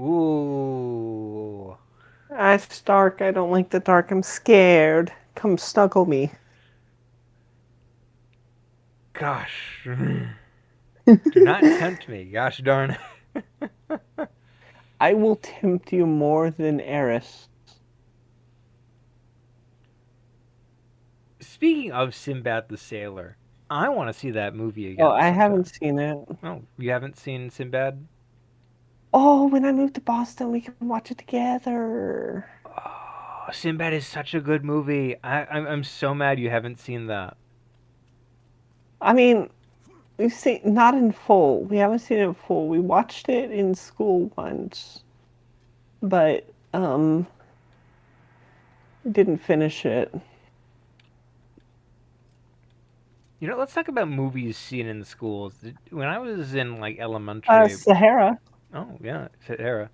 Ooh. It's dark. I don't like the dark. I'm scared. Come snuggle me. Gosh. Do not tempt me. Gosh darn it. I will tempt you more than Eris. Speaking of Sinbad the Sailor, I want to see that movie Oh, again I haven't sometime. seen it. Oh, you haven't seen Sinbad? Oh, when I move to Boston, we can watch it together. Oh, Sinbad is such a good movie. I'm so mad you haven't seen that. I mean, we've seen not in full. We haven't seen it in full. We watched it in school once, but didn't finish it. You know, let's talk about movies seen in schools. When I was in like elementary, Sahara. oh yeah, Sahara.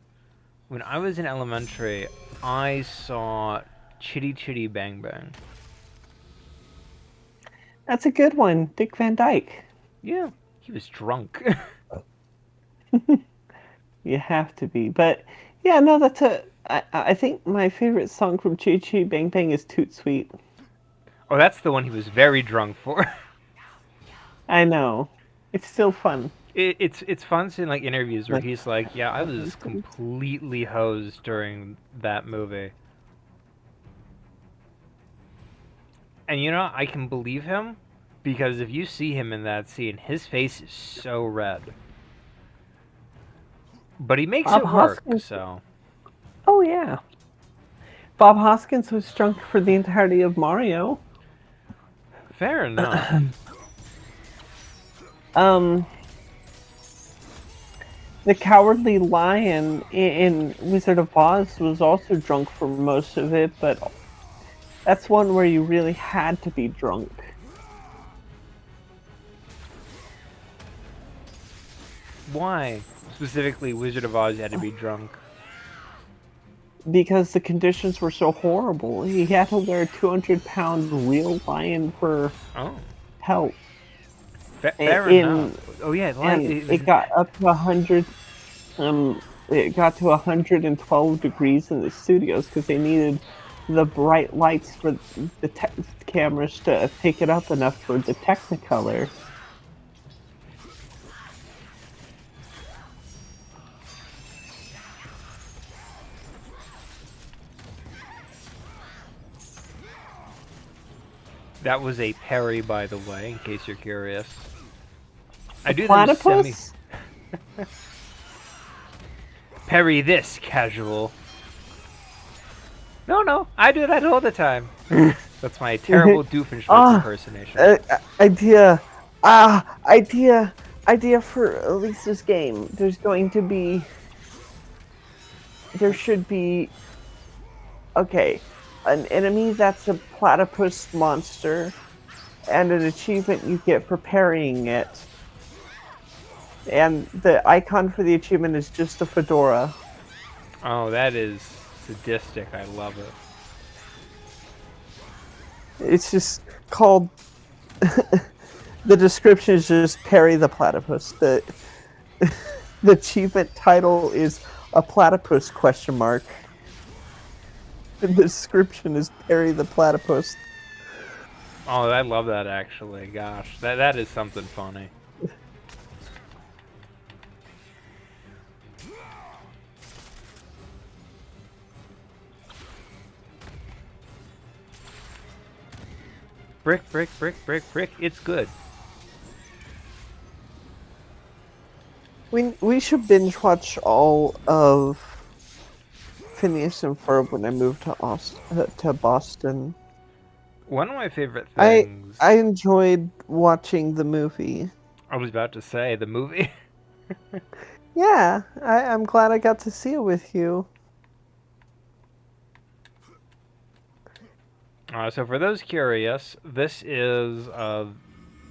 When I was in elementary, I saw Chitty Chitty Bang Bang. That's a good one. Dick Van Dyke. Yeah, he was drunk. You have to be. But yeah, no, that's a. I think my favorite song from Chi Chi Bang Bang is Toot Sweet. Oh, that's the one he was very drunk for. I know. It's still fun. It's fun seeing like interviews where Like, he's like, "Yeah, I was completely hosed during that movie," and you know I can believe him because if you see him in that scene, his face is so red, but he makes Bob it work. Hoskins. So Oh, yeah. Bob Hoskins was drunk for the entirety of Mario. fair enough. um, the Cowardly Lion in Wizard of Oz was also drunk for most of it, but that's one where you really had to be drunk Why specifically Wizard of Oz had to be drunk? because the conditions were so horrible. He had to wear a 200-pound real lion for Oh, pelt. fair enough. In Oh yeah, like and it got up to 100. It got to 112 degrees in the studios because they needed the bright lights for the cameras to pick it up enough for the Technicolor. that was a parry, by the way, in case you're curious. I A do them semi. platypus? Parry this, casual. No, no, I do that all the time. That's my terrible Doofenshmirtz Ah, impersonation. uh, idea. Ah, idea. Idea for Lisa's game. There's going to be. There should be. Okay. An enemy that's a platypus monster, and an achievement you get for parrying it. And the icon for the achievement is just a fedora. Oh, that is sadistic. I love it. It's just called. The description is just parry the platypus. The achievement title is a platypus question mark. The description is parry the platypus. Oh, I love that actually. Gosh, that is something funny. Brick, brick, brick, brick, brick. It's good. We should binge watch all of Phineas and Ferb when I move to Boston. One of my favorite I things. I enjoyed watching the movie. I was about to say the movie. Yeah, I'm glad I got to see it with you. So for those curious, this is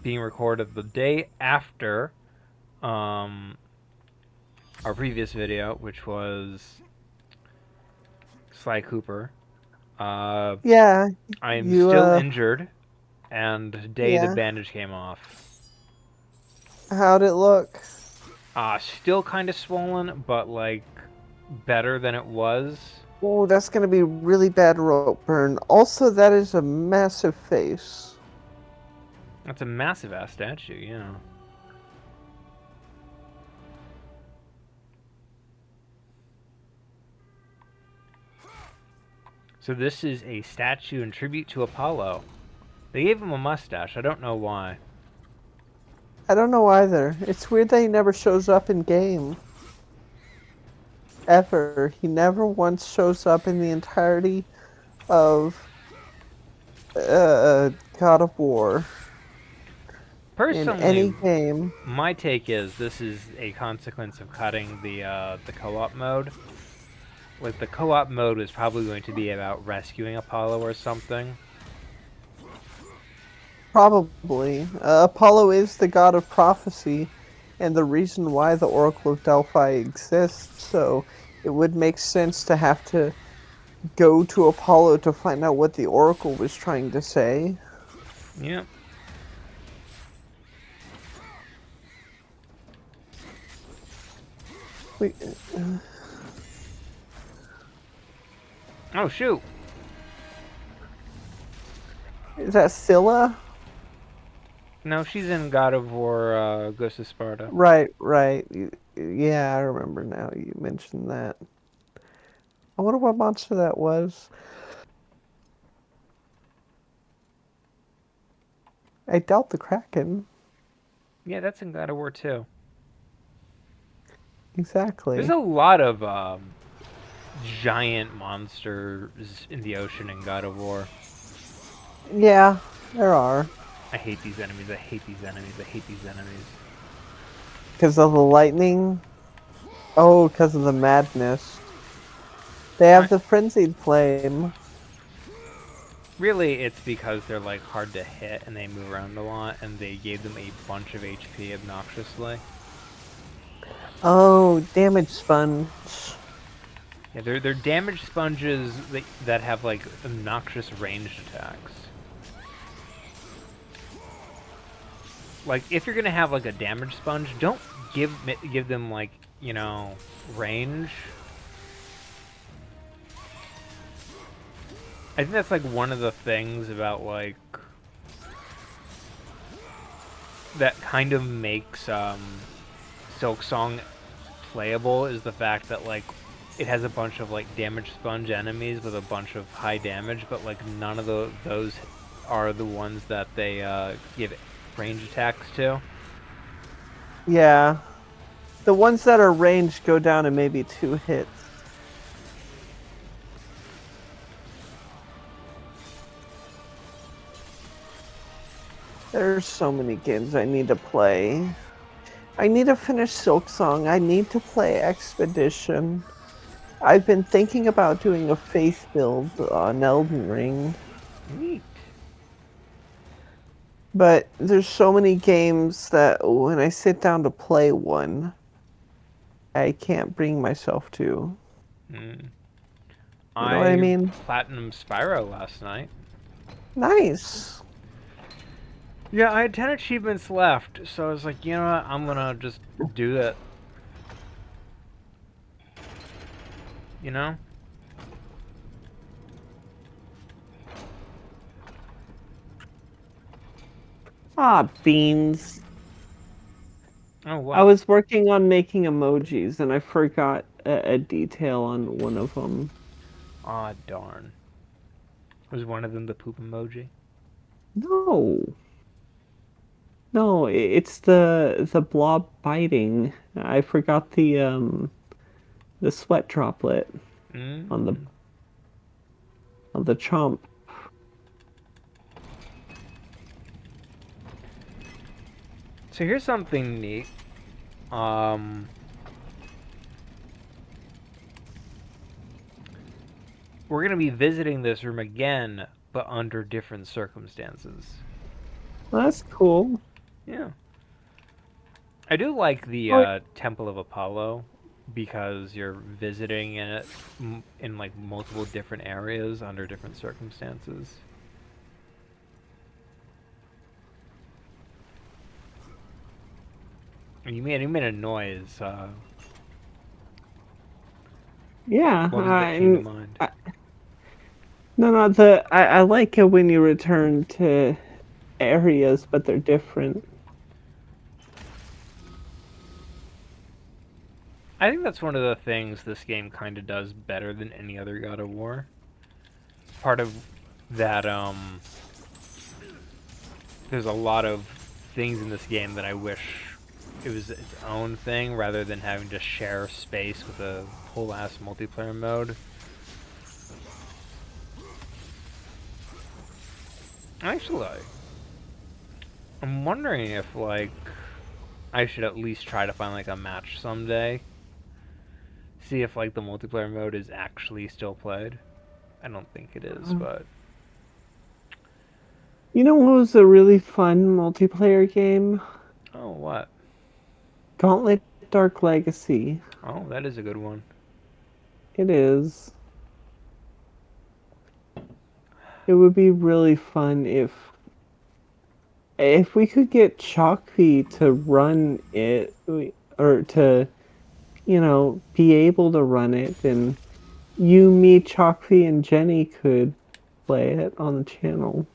being recorded the day after um, our previous video, which was Sly Cooper. Uh, Yeah, I'm you still injured, and today the yeah. bandage came off. How'd it look? Still kind of swollen, but like better than it was. Oh, that's gonna be really bad rope burn. Also, that is a massive face. That's a massive ass statue, yeah. So this is a statue in tribute to Apollo. They gave him a mustache. I don't know why. I don't know either. It's weird that he never shows up in game. Ever. He never once shows up in the entirety of God of War in Personally, any game. my take is this is a consequence of cutting the co-op mode. Like the co-op mode was probably going to be about rescuing Apollo or something. Probably. Apollo is the god of prophecy and the reason why the Oracle of Delphi exists, so it would make sense to have to go to Apollo to find out what the Oracle was trying to say. Yep. We, Oh shoot. is that Scylla? No, she's in God of War, Ghost of Sparta. Right, right. Yeah, I remember now you mentioned that. I wonder what monster that was. I doubt the Kraken. Yeah, that's in God of War too. There's Exactly. a lot of giant monsters in the ocean in God of War. Yeah, there are. I hate these enemies. I hate these enemies. I hate these enemies. Because of the lightning? Oh, because of the madness. They have I, the frenzied flame. really, it's because they're like hard to hit and they move around a lot, and they gave them a bunch of HP obnoxiously. Oh, damage sponge. Yeah, they're damage sponges that have like obnoxious ranged attacks. Like if you're gonna have like a damage sponge, don't give them like, you know, range. I think that's like one of the things about like that kind of makes Silk Song playable is the fact that like it has a bunch of like damage sponge enemies with a bunch of high damage, but like none of those are the ones that they give range attacks to. Yeah. The ones that are ranged go down in maybe 2 hits. There's so many games I need to play. I need to finish Silk Song. I need to play Expedition. I've been thinking about doing a faith build on Elden Ring, Neat. but there's so many games that when I sit down to play one, I can't bring myself to. Mm. You know what I I mean? platinum Spyro last night. Nice. Yeah, I had 10 achievements left, so I was like, you know what, I'm gonna just do that. You know? Ah, beans. Oh, I what? was working on making emojis and I forgot a detail on one of them. Aw, darn. Was one of them the poop emoji? No. No, it's the blob biting. I forgot the sweat droplet on the Mm. on the chomp. So here's something neat. Um, we're gonna be visiting this room again, but under different circumstances. That's cool. Yeah. I do like the Oh, Temple of Apollo because you're visiting in it in like multiple different areas under different circumstances. You made a noise. Yeah, Ones that came to mind. no. I like it when you return to areas, but they're different. I think that's one of the things this game kind of does better than any other God of War. Part of that, there's a lot of things in this game that I wish it was its own thing rather than having to share space with a whole ass multiplayer mode. Actually, I'm wondering if like I should at least try to find like a match someday. See if like the multiplayer mode is actually still played. I don't think it is, but You know what was a really fun multiplayer game? oh what? Gauntlet Dark Legacy. Oh, that is a good one. It is. It would be really fun if we could get Chalkpy to run it or to be able to run it, then you, me, Chalkpy, and Jenny could play it on the channel.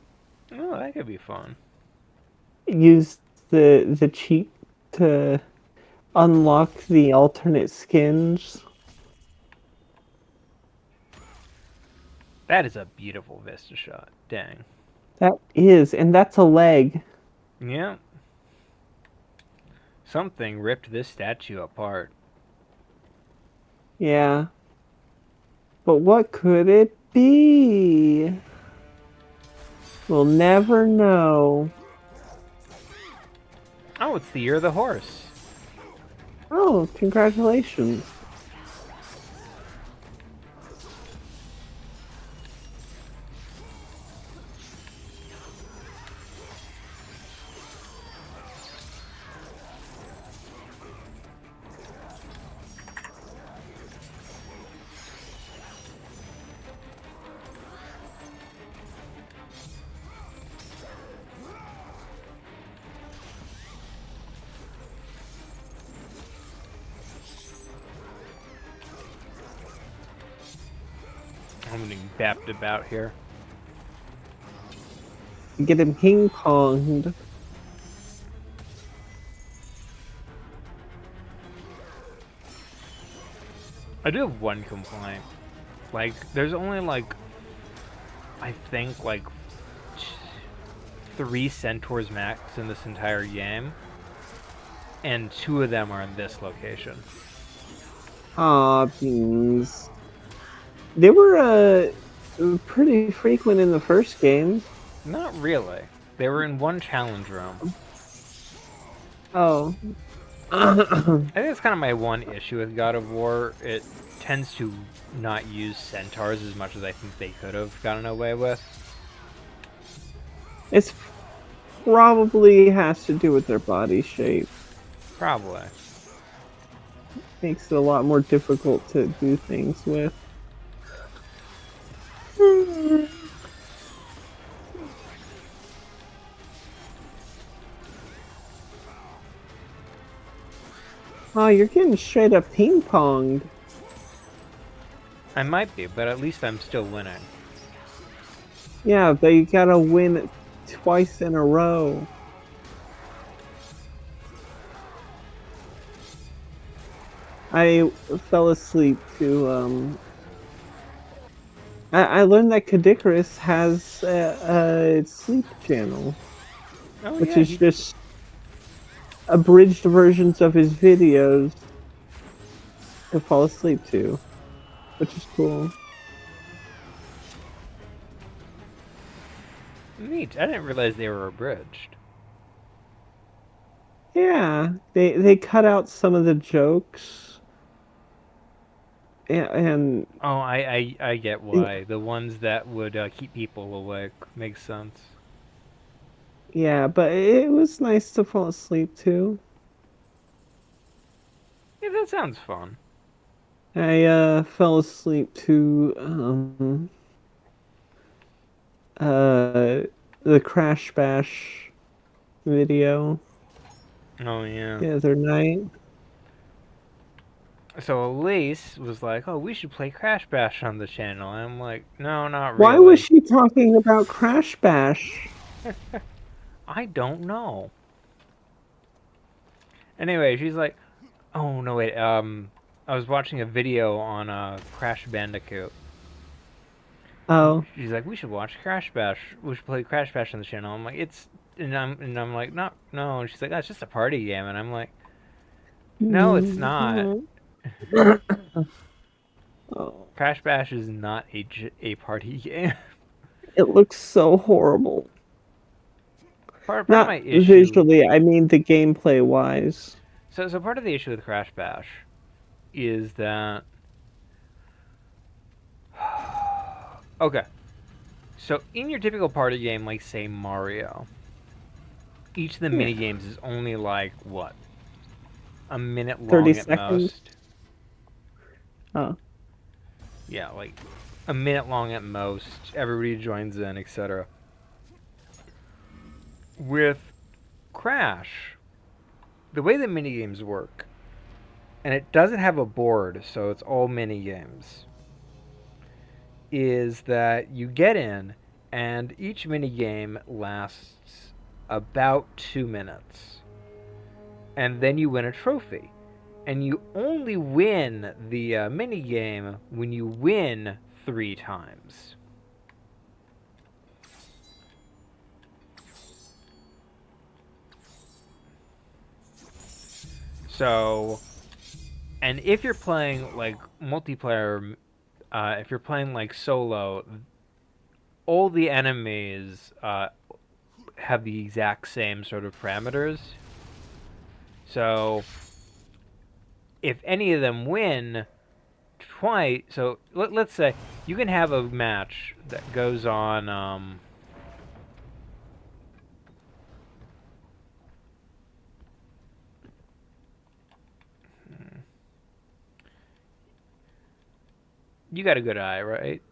Oh, that could be fun. Use the cheat to unlock the alternate skins. That is a beautiful Vista shot. Dang. That is, and that's a leg. Yeah. Something ripped this statue apart. Yeah. But what could it be? We'll never know. Oh, it's the year of the horse. Oh, congratulations. I'm getting bapped about here. Get him ping ponged. I do have one complaint. Like, there's only like, I think like 3 centaurs max in this entire game, and 2 of them are in this location. Aw, beans. They were pretty frequent in the first game. Not really. They were in one challenge room. Oh. I think that's kind of my one issue with God of War. It tends to not use centaurs as much as I think they could have gotten away with. It's probably has to do with their body shape. Probably. Makes it a lot more difficult to do things with. Oh, you're getting straight up ping ponged. I might be, but at least I'm still winning. Yeah, but you gotta win twice in a row. I fell asleep to I learned that Kadikarus has a sleep channel, Oh which yeah, is just abridged versions of his videos to fall asleep to, which is cool. neat. I didn't realize they were abridged. Yeah, they cut out some of the jokes, and Oh, I get why. The ones that would keep people awake. Makes sense. yeah, but it was nice to fall asleep to. Yeah, that sounds fun. I fell asleep to uh the Crash Bash video Oh yeah. the other night. So Elise was like, "Oh, we should play Crash Bash on the channel." And I'm like, "No, not Why was really." she talking about Crash Bash? I don't know. Anyway, she's like, "Oh no, wait. I was watching a video on Crash Bandicoot." Oh. She's like, "We should watch Crash Bash. We should play Crash Bash on the channel." I'm like, "It's," and I'm like, "Not no." And she's like, "That's just a party game." And I'm like, "No, it's not. Oh, Crash Bash is not a party game." it looks so horrible. Part of my Not issue. visually, I mean the gameplay wise. So part of the issue with Crash Bash is that okay. So in your typical party game, like say Mario, each of the Yeah. mini games is only like what, a minute 30 long at seconds. most. Oh. Yeah, like a minute long at most. Everybody joins in, etc. With Crash, the way that mini games work, and it doesn't have a board, so it's all mini games, is that you get in, and each mini game lasts about 2 minutes, and then you win a trophy. And you only win the mini game when you win 3 times. So, and if you're playing like multiplayer, if you're playing like solo, all the enemies have the exact same sort of parameters. So, if any of them win twice, so let's say you can have a match that goes on. You got a good eye, right?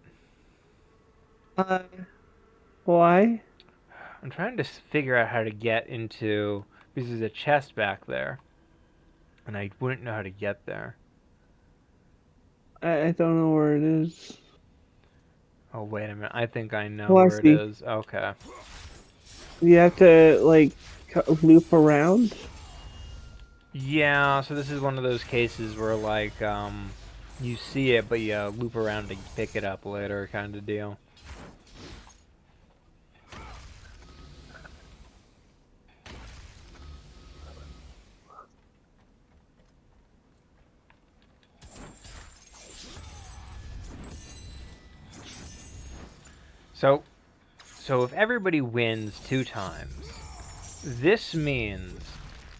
Uh, why? I'm trying to figure out how to get into, because there's a chest back there, and I wouldn't know how to get there. I don't know where it is. Oh, wait a minute. I think I know Oh, I where it see. is. Okay. You have to, like, loop around? Yeah, so this is one of those cases where, like, you see it, but you loop around to pick it up later, kind of deal. So, so if everybody wins 2 times, this means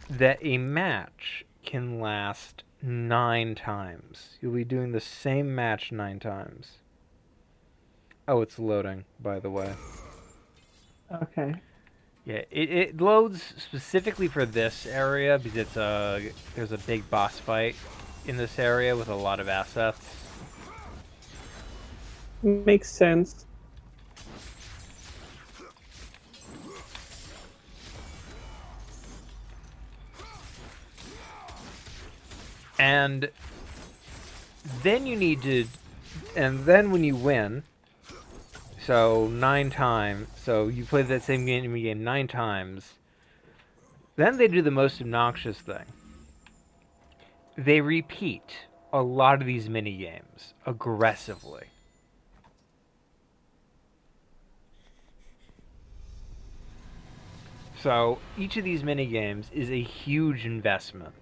that a match can last 9 times. You'll be doing the same match 9 times. Oh, it's loading, by the way. Okay. Yeah, it loads specifically for this area because there's a big boss fight in this area with a lot of assets. Makes sense. And then you need to, and then when you win, so 9 times, so you play that same game 9 times, then they do the most obnoxious thing. They repeat a lot of these mini games aggressively. So each of these mini games is a huge investment.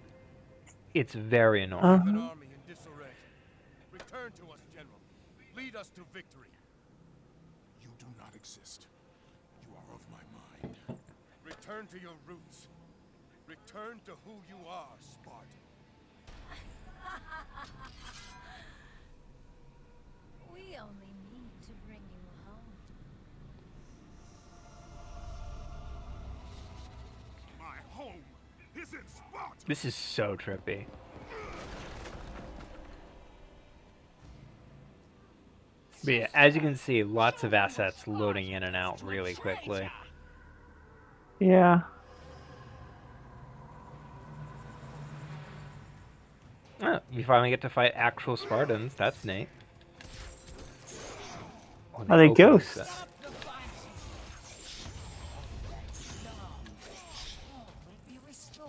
It's very annoying. An army in disarray. Return to us, General. Lead us to victory. You do not exist. You are of my mind. Return to your roots. Return to who you are, Spartan. We only need to bring you home. My home is in Sparta. This is so trippy. But yeah, as you can see, lots of assets loading in and out really quickly. Yeah. Oh, We finally get to fight actual Spartans. That's neat. Oh, Are they opening ghosts? set. Be restored.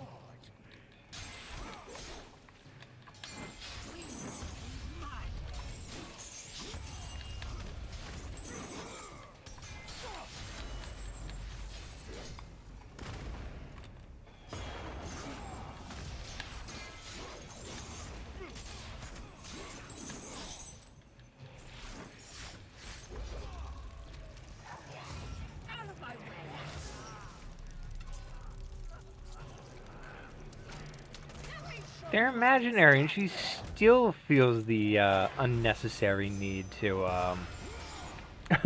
Out of my way. They're imaginary, and she still feels the unnecessary need to.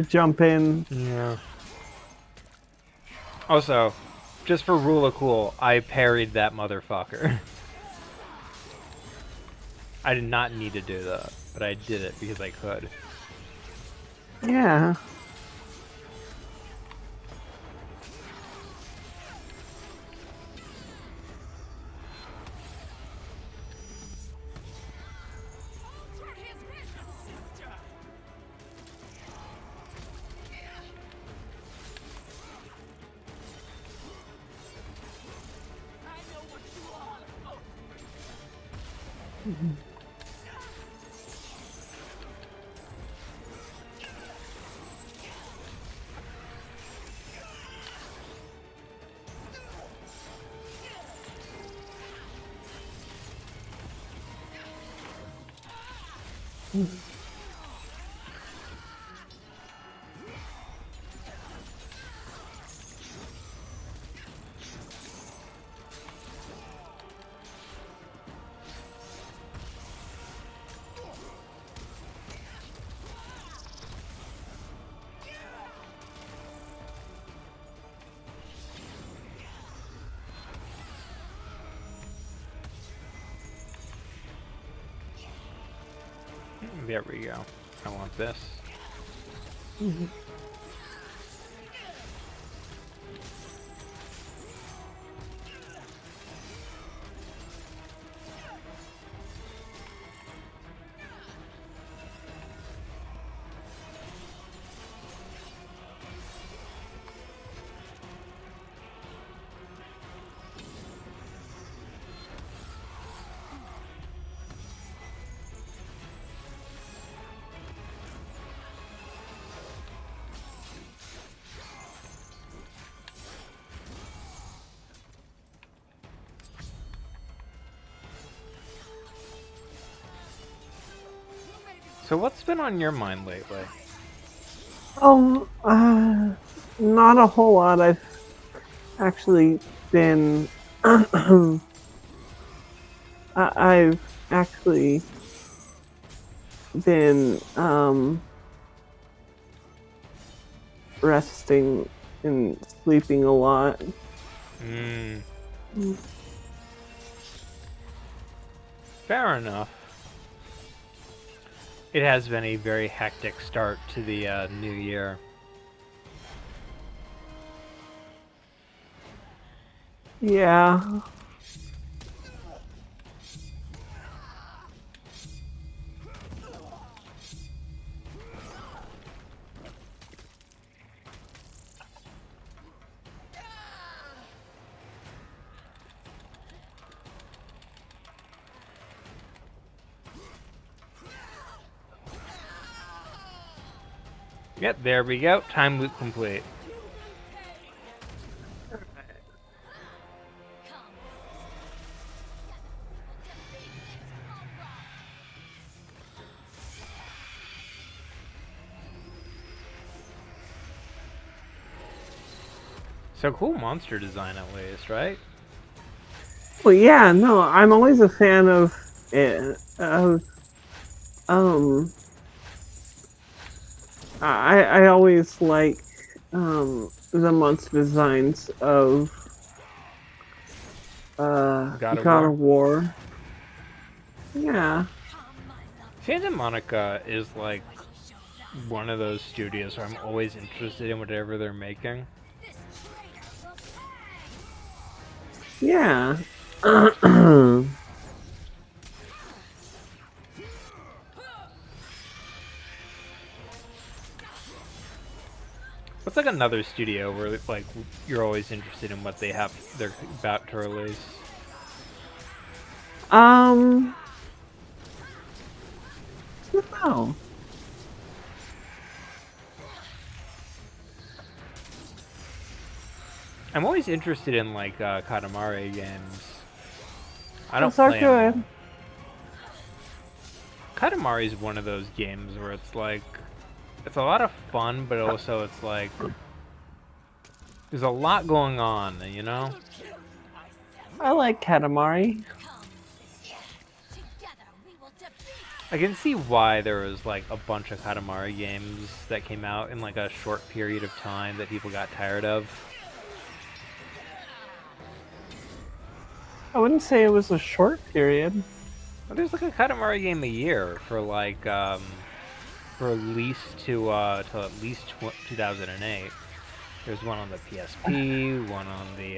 Jump in. Yeah. Also, just for rule of cool, I parried that motherfucker. I did not need to do that, but I did it because I could. Yeah. There we go. I want this. So what's been on your mind lately? Not a whole lot. I've actually been. I've actually been resting and sleeping a lot. Hmm. Fair enough. It has been a very hectic start to the new year. Yeah. Yep, there we go. Time loop complete. So cool monster design at least, right? Well, yeah. No, I'm always a fan of um. I always like the monster designs of God of God War. of War. Yeah. Santa Monica is like one of those studios where I'm always interested in whatever they're making. Yeah. What's like another studio where like you're always interested in what they're about to release? I don't know. I'm always interested in like Katamari games. I don't Those are play them good. all. Katamari is one of those games where it's like it's a lot of fun, but also it's like there's a lot going on, you know? I like Katamari. Come, sister. Together we will defeat. I can see why there was like a bunch of Katamari games that came out in like a short period of time that people got tired of. I wouldn't say it was a short period. Well, there's like a Katamari game a year for like for at least to at least 2008. There's one on the PSP, one on the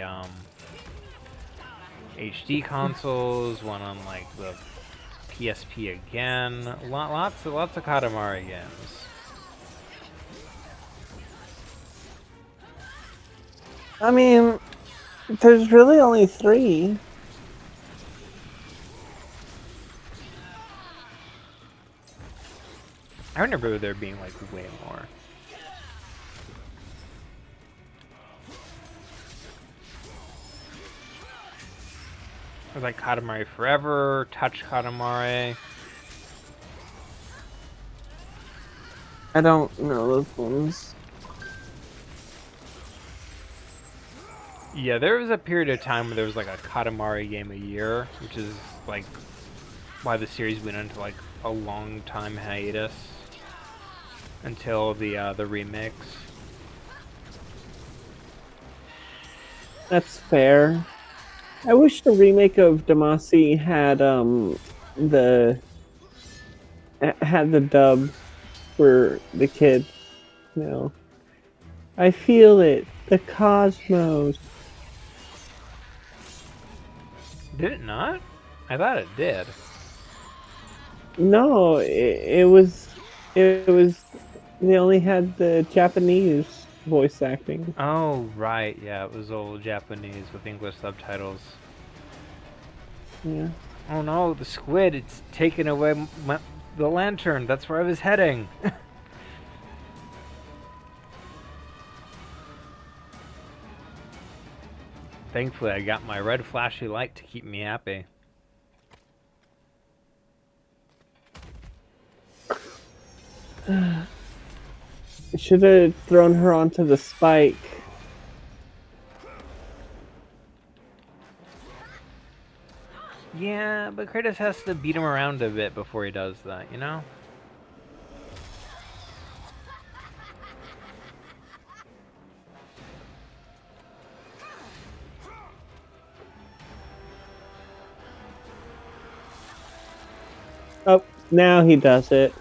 HD consoles, one on like the PSP again. Lots of Katamari games. I mean, there's really only 3. I remember there being like way more. There's like Katamari Forever, Touch Katamari. I don't know those ones. Yeah, there was a period of time where there was like a Katamari game a year, which is like why the series went into like a long time hiatus until the remakes. That's fair. I wish the remake of Damacy had the dub for the kid. No. I feel it. The cosmos. Did it not? I thought it did. No, it was they only had the Japanese voice acting. Oh, right. Yeah, it was all Japanese with English subtitles. Yeah. Oh no, the squid, it's taken away the lantern. That's where I was heading. Thankfully, I got my red flashy light to keep me happy. Should have thrown her onto the spike. Yeah, but Kratos has to beat him around a bit before he does that, you know? Oh, now he does it.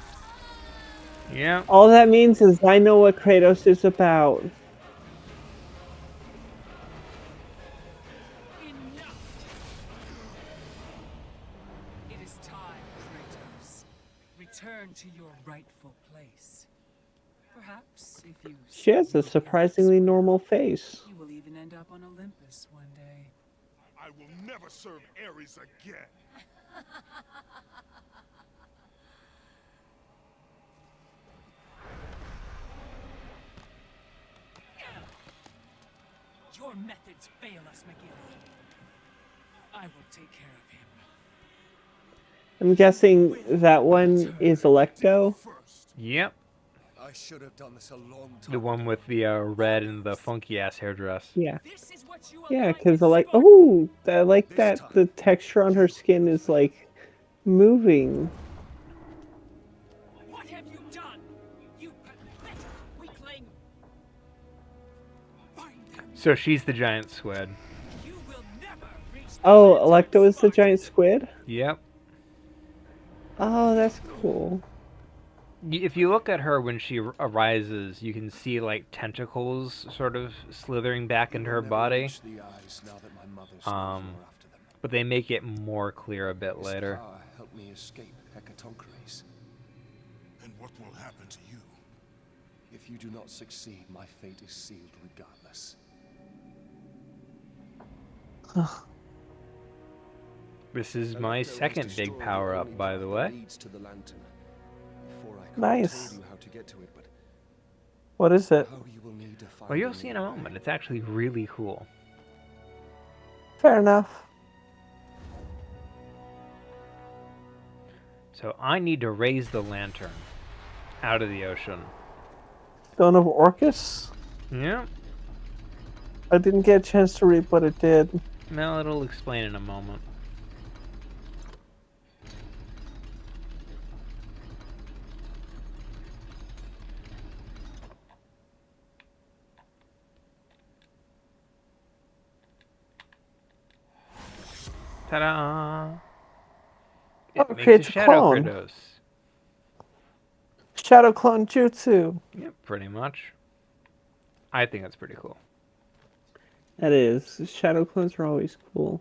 Yeah. All that means is I know what Kratos is about. Enough! It is time, Kratos. Return to your rightful place. Perhaps if you She has a really surprisingly practice well, normal face. you will even end up on Olympus one day. I will never serve Ares again. Your methods fail us, McGill. I will take care of him. I'm guessing that one is Electo. First, Yep. I should have done this a long time The one ago. with the red and the funky ass hairdress. Yeah. This is what you Yeah, aligned because with I like, Sparta. oh, I like This that time. the texture on her skin is like moving. What have you done? You pathetic, weakling! find him. So she's the giant squid. You will never reach the Oh, lands of Electo is the Sparta. giant squid? Yep. Oh, that's cool. If you look at her when she arises, you can see like tentacles sort of slithering back into her Never body. reach the eyes now that my mother's no more after them. But they make it more clear a bit This later. power helped me escape Hecatoncheires. And what will happen to you? If you do not succeed, my fate is sealed regardless. This is my second big power-up, by the way. Leads to the lantern. Before I could have Nice. told you how to get to it, but What is it? how you will need to find Well, you'll a see new in a way. moment. It's actually really cool. Fair enough. So I need to raise the lantern out of the ocean. Stone of Orcus? Yeah. I didn't get a chance to read what it did. Well, it'll explain in a moment. Ta-da! Oh, It it makes creates a a Shadow clone. Kratos. Shadow Clone Jutsu. Yep, pretty much. I think that's pretty cool. That is. Shadow clones are always cool.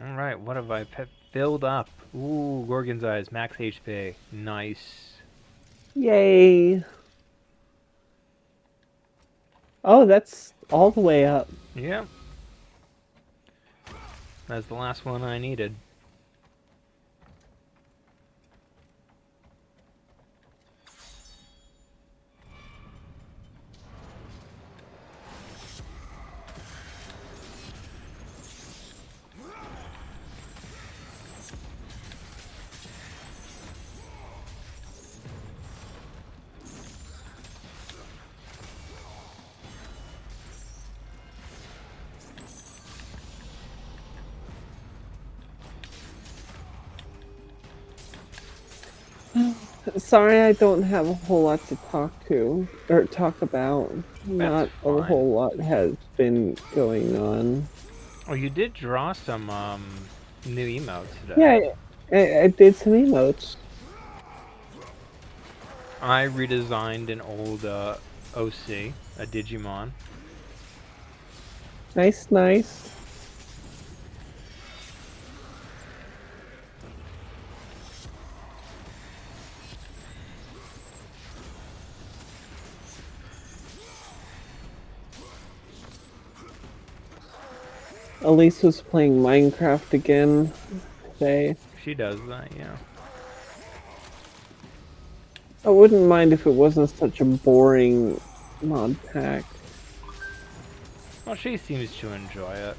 Alright, what have I filled up? Ooh, Gorgon's Eyes, max HP. Nice. Yay. Oh, that's all the way up. Yep. That's the last one I needed. Sorry, I don't have a whole lot to talk to or talk about. Not a fine. whole lot has been going on. Oh, you did draw some new emotes today. Yeah, I did some emotes. I redesigned an old OC, a Digimon. Nice, nice. Elise was playing Minecraft again today. She does that, yeah. I wouldn't mind if it wasn't such a boring mod pack. Well, she seems to enjoy it.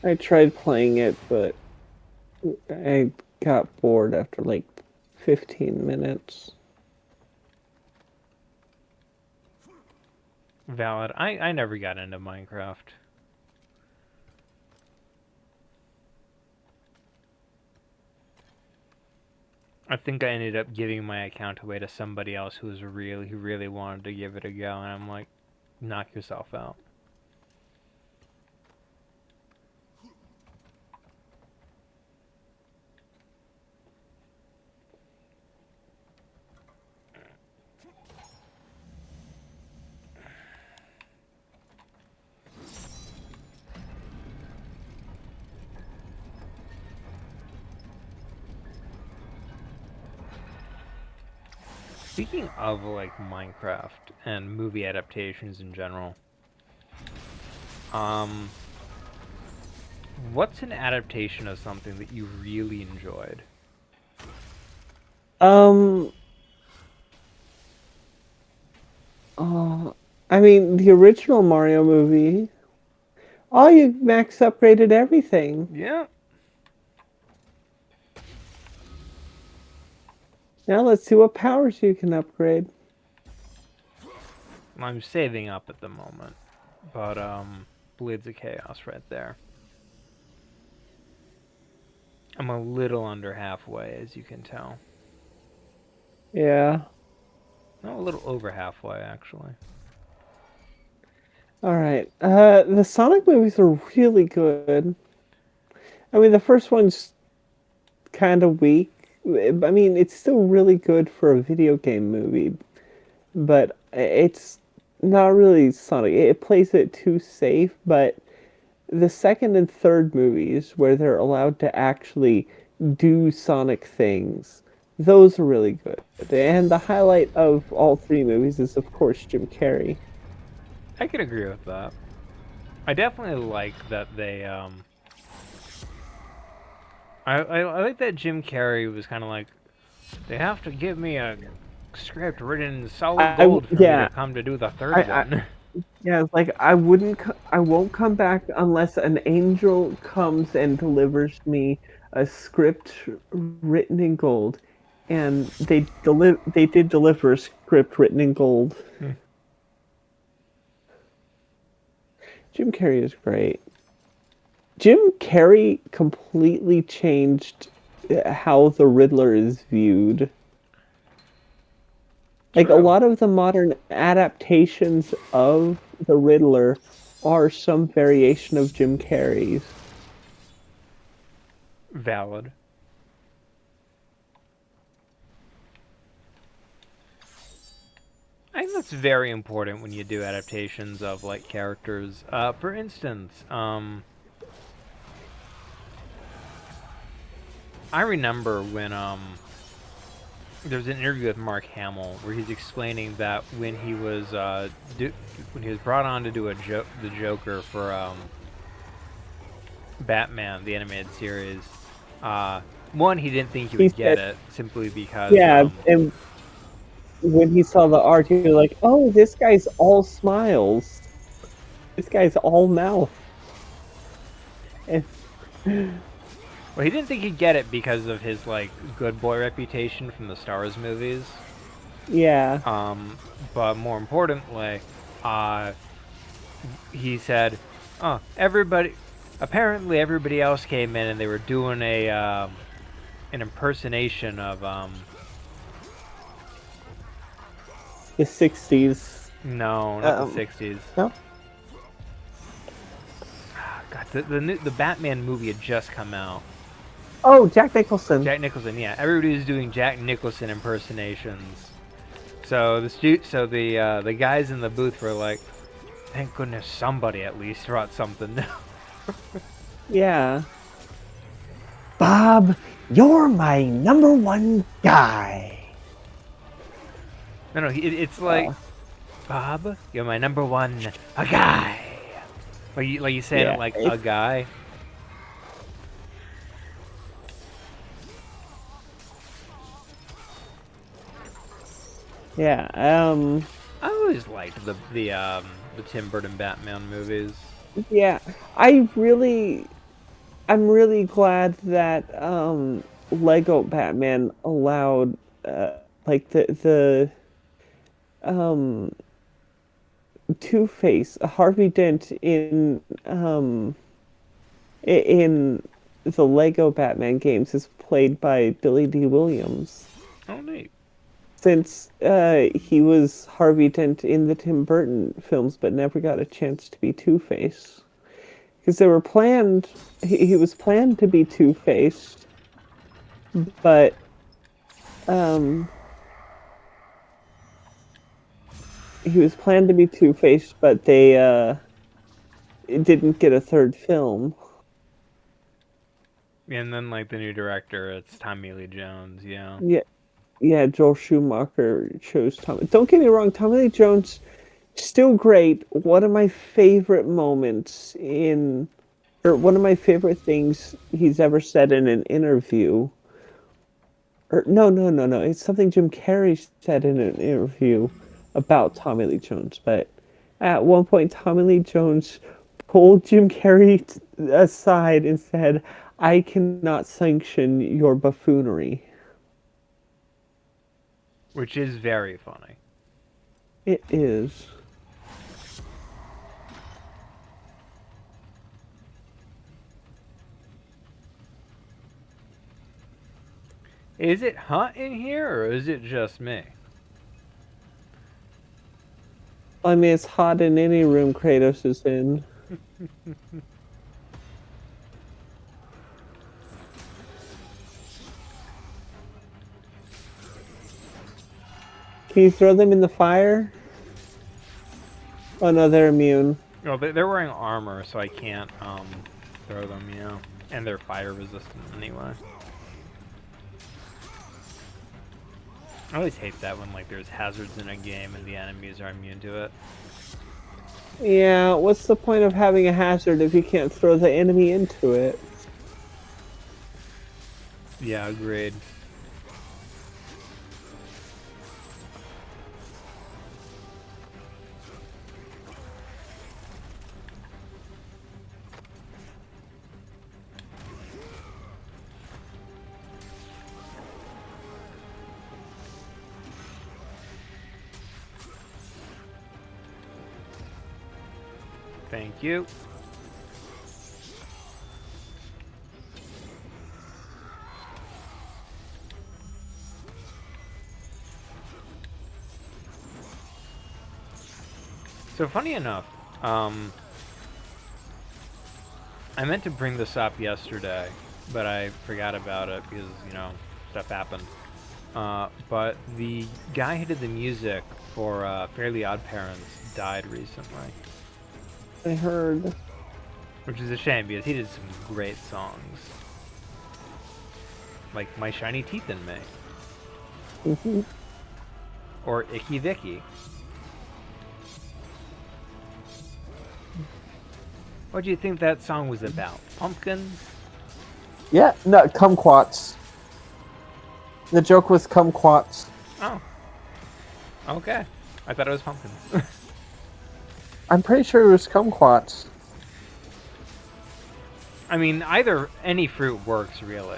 I tried playing it, but I got bored after like 15 minutes. Valid. I never got into Minecraft. I think I ended up giving my account away to somebody else who really wanted to give it a go, and I'm like, knock yourself out. Speaking of like Minecraft and movie adaptations in general, what's an adaptation of something that you really enjoyed? I mean, the original Mario movie. Oh, you max upgraded everything. Yeah. Now let's see what powers you can upgrade. I'm saving up at the moment, but Blades of Chaos right there. I'm a little under halfway, as you can tell. Yeah. No, a little over halfway, actually. All right. The Sonic movies are really good. I mean, the first one's kind of weak. I mean, it's still really good for a video game movie, but it's not really Sonic. It plays it too safe, but the second and third movies where they're allowed to actually do Sonic things, those are really good. And the highlight of all three movies is, of course, Jim Carrey. I could agree with that. I definitely like that they I like that Jim Carrey was kind of like, they have to give me a script written in solid gold for me to Yeah, come to do the third I one. yeah, it's like I won't come back unless an angel comes and delivers me a script written in gold, and they did deliver a script written in gold. Jim Carrey is great. Jim Carrey completely changed how the Riddler is viewed. Like a True. lot of the modern adaptations of the Riddler are some variation of Jim Carrey's. Valid. I think that's very important when you do adaptations of like characters. For instance, I remember when there's an interview with Mark Hamill where he's explaining that when he was brought on to do the Joker for Batman the animated series, one, he didn't think he He would get said, it simply because yeah, and when he saw the art, he was like, "Oh, this guy's all smiles. This guy's all mouth." And well, he didn't think he'd get it because of his like good boy reputation from the Stars movies. yeah, But more importantly, uh, he said, "Oh, everybody." Apparently, everybody else came in and they were doing an impersonation of the '60s. no, not the Um, '60s. no, God, the Batman movie had just come out. oh, Jack Nicholson. Jack Nicholson, yeah, everybody was doing Jack Nicholson impersonations. So the guys in the booth were like, "Thank goodness somebody at least brought something new." Yeah, Bob, you're my number one guy. No, no, it's like, Uh, Bob, you're my number one, a guy. Like you saying it yeah, like a guy. yeah. I always liked the Tim Burton Batman movies. Yeah. I'm really glad that Lego Batman allowed like the um Two-Face, Harvey Dent in the Lego Batman games is played by Billy D. Williams. Oh, neat. Since he was Harvey Dent in the Tim Burton films, but never got a chance to be Two-Face. Because they were planned, he was planned to be Two-Face, but um, he was planned to be Two-Face, but they didn't get a third film. And then like the new director, it's Tommy Lee Jones. Yeah. Yeah, yeah. Joel Schumacher chose Tom. Don't get me wrong, Tommy Lee Jones still great. One of my favorite moments in, or one of my favorite things he's ever said in an interview. Or no. It's something Jim Carrey said in an interview about Tommy Lee Jones. But at one point, Tommy Lee Jones pulled Jim Carrey aside and said, "I cannot sanction your buffoonery." Which is very funny. It is. Is it hot in here or is it just me? I mean, it's hot in any room Kratos is in. Can you throw them in the fire? Oh no, they're immune. No, they're wearing armor, so I can't throw them, and they're fire resistant anyway. I always hate that when like there's hazards in a game and the enemies are immune to it. Yeah, what's the point of having a hazard if you can't throw the enemy into it? Yeah, agreed. Thank you. So funny enough, I meant to bring this up yesterday, but I forgot about it because, stuff happened. But the guy who did the music for Fairly Odd Parents died recently, I heard. which is a shame because he did some great songs. Like My Shiny Teeth in Me. Or Icky Vicky. What do you think that song was about? Pumpkins? Yeah, no, kumquats. The joke was kumquats. Oh. Okay. I thought it was pumpkins. I'm pretty sure it was kumquats. I mean, any fruit works, really.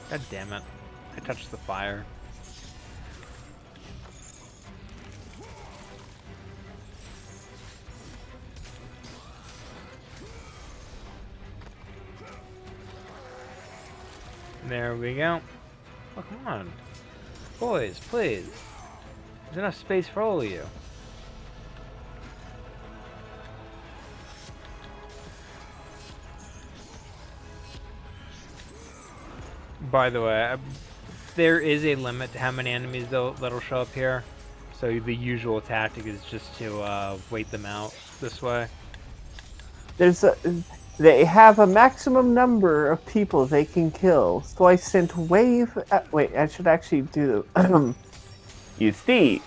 God damn it. I touched the fire. There we go. Oh, come on. Boys, please. There's enough space for all of you. By the way, there is a limit to how many enemies that'll show up here. So the usual tactic is just to wait them out this way. They have a maximum number of people they can kill. So I sent wave. Wait, I should actually do. You see,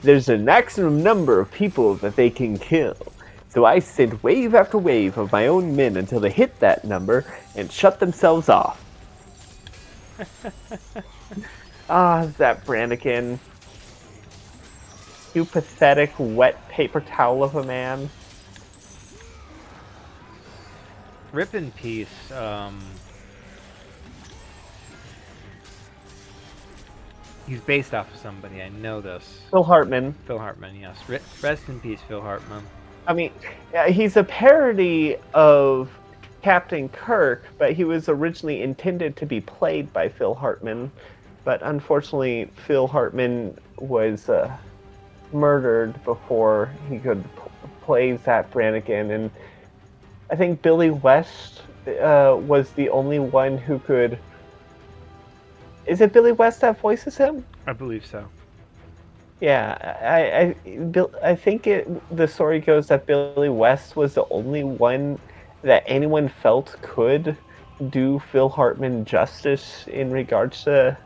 there's a maximum number of people that they can kill. So I sent wave after wave of my own men until they hit that number and shut themselves off. That Brannigan. You pathetic wet paper towel of a man. Rip in peace. He's based off of somebody. I know this. Phil Hartman. Phil Hartman, yes. Rest in peace, Phil Hartman. I mean, he's a parody of Captain Kirk, but he was originally intended to be played by Phil Hartman. But unfortunately, Phil Hartman was murdered before he could play Zach Brannigan. And I think Billy West was the only one who could... Is it Billy West that voices him? I believe so. Yeah, I think the story goes that Billy West was the only one that anyone felt could do Phil Hartman justice in regards to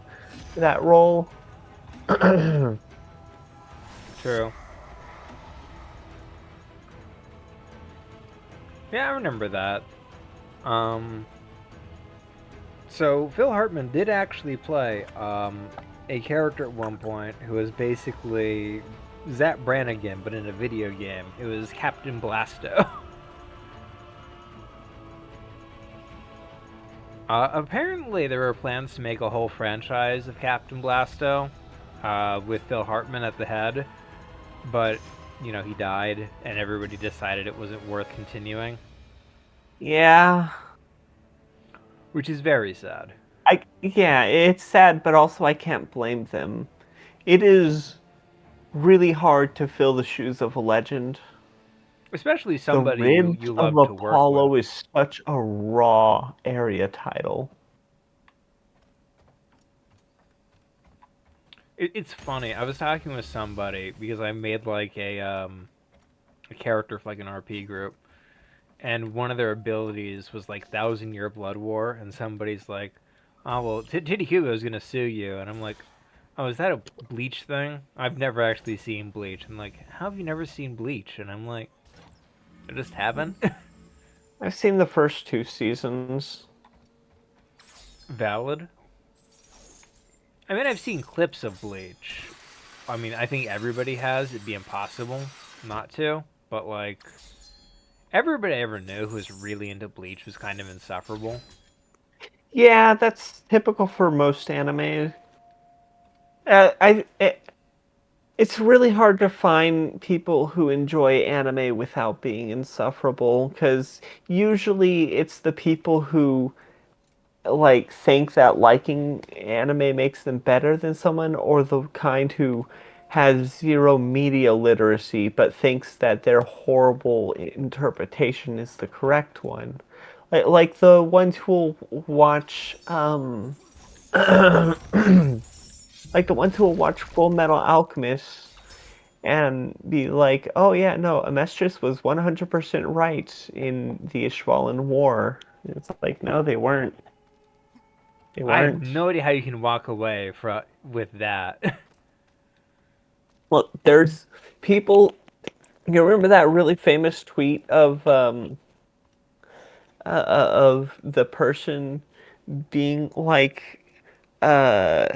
that role. True. Yeah, I remember that. So Phil Hartman did actually play a character at one point who was basically Zap Brannigan, but in a video game. It was Captain Blasto. Apparently, there were plans to make a whole franchise of Captain Blasto, with Phil Hartman at the head, but, you know, he died, and everybody decided it wasn't worth continuing, Yeah, which is very sad. yeah, it's sad, but also I can't blame them. It is really hard to fill the shoes of a legend. Especially The somebody Ribs you of love to work with. Apollo is such a raw area title. It's funny. I was talking with somebody because I made like a character for like an RP group, and one of their abilities was like Thousand Year Blood War, and somebody's like, "Oh well, Titty Hugo is gonna sue you," and I'm like, "Oh, is that a Bleach thing? I've never actually seen Bleach." I'm like, "How have you never seen Bleach?" And I'm like, "I just haven't." I've seen the first 2 seasons. Valid. I mean, I've seen clips of Bleach. I mean, I think everybody has. It'd be impossible not to. But, like, everybody I ever knew who was really into Bleach was kind of insufferable. Yeah, that's typical for most anime. It's really hard to find people who enjoy anime without being insufferable, because usually it's the people who like think that liking anime makes them better than someone, or the kind who has zero media literacy but thinks that their horrible interpretation is the correct one. Like the ones who will watch like the ones who will watch Full Metal Alchemist and be like, "Oh yeah, no, Amestris was 100% right in the Ishvalan War." It's like, no, they weren't. They I have weren't. no idea how you can walk away with that. Well, there's people. You remember that really famous tweet of the person being like, uh,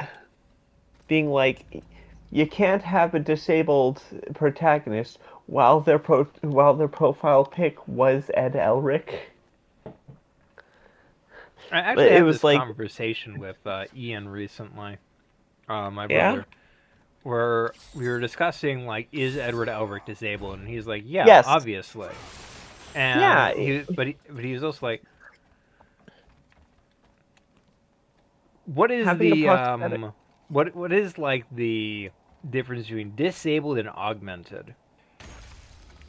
being like, you can't have a disabled protagonist while their profile pic was Ed Elric. I actually It had was this like, conversation with Ian recently, my yeah, brother, where we were discussing, like, is Edward Elric disabled? And he's like, yeah, yes, obviously. And yeah. but he was also like, what is Having a the prosthetic. what is like the difference between disabled and augmented?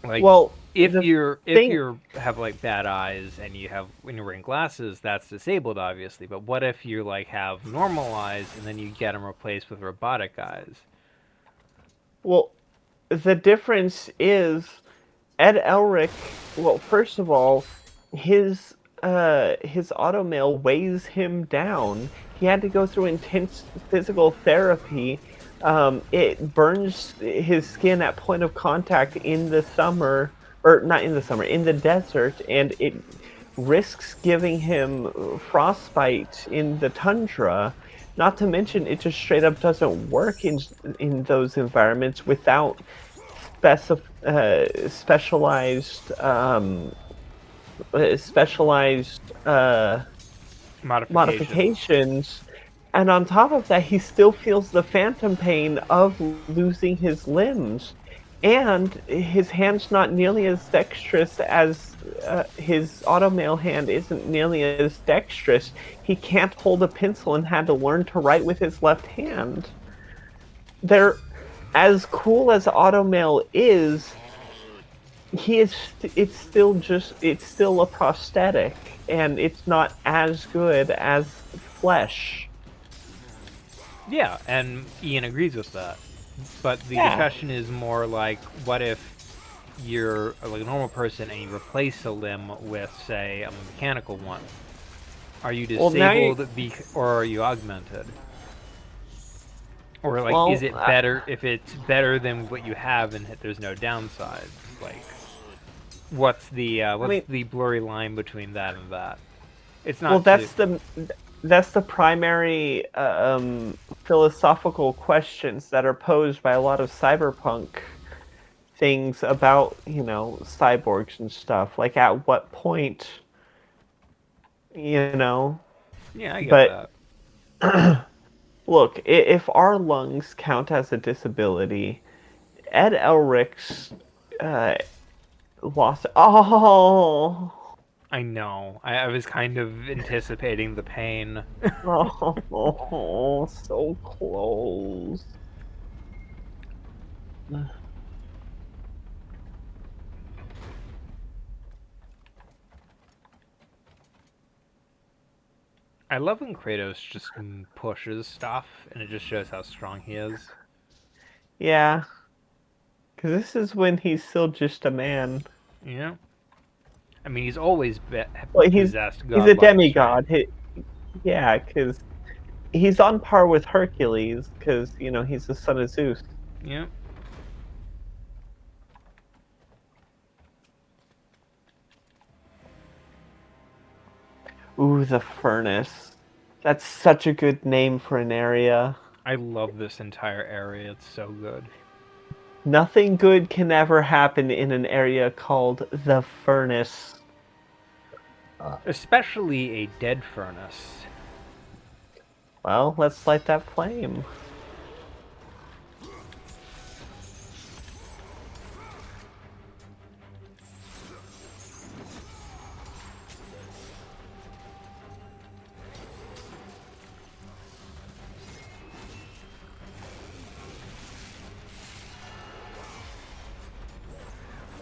Like, Well, if the thing. you're have like bad eyes and you have when you're wearing glasses, that's disabled, obviously. But what if you like have normal eyes and then you get them replaced with robotic eyes? Well, the difference is Ed Elric. Well, first of all, his automail weighs him down. He had to go through intense physical therapy. It burns his skin at point of contact in the summer, or not in the summer, in the desert, and it risks giving him frostbite in the tundra. Not to mention, it just straight up doesn't work in those environments without specialized specialized Modifications. modifications. And on top of that, he still feels the phantom pain of losing his limbs. And his hand's not nearly as dexterous as his automail hand isn't nearly as dexterous. He can't hold a pencil and had to learn to write with his left hand. They're as cool as automail is, it's still a prosthetic, and it's not as good as flesh. Yeah, and Ian agrees with that. But the Yeah. discussion is more like, what if you're like a normal person and you replace a limb with, say, a mechanical one? Are you Well, now you. disabled or are you augmented? Or like, is Well, it better if it's better than what you have and there's no downside? Like, I mean, what's the blurry line between that and that? It's well, not too. that's the primary philosophical questions that are posed by a lot of cyberpunk things about, cyborgs and stuff. Like, at what point, you know? Yeah, I get But that. look, if our lungs count as a disability, Ed Elric's uh, lost. Oh, I know. I was kind of anticipating the pain. oh, so close. I love when Kratos just pushes stuff, and it just shows how strong he is. Yeah, because this is when he's still just a man. You know? I mean, he's always Well, possessed he's a godlike strength. demigod. Yeah, because he's on par with Hercules. Because he's the son of Zeus. Yeah. Ooh, the furnace. That's such a good name for an area. I love this entire area. It's so good. Nothing good can ever happen in an area called the furnace. Especially a dead furnace. Well, let's light that flame.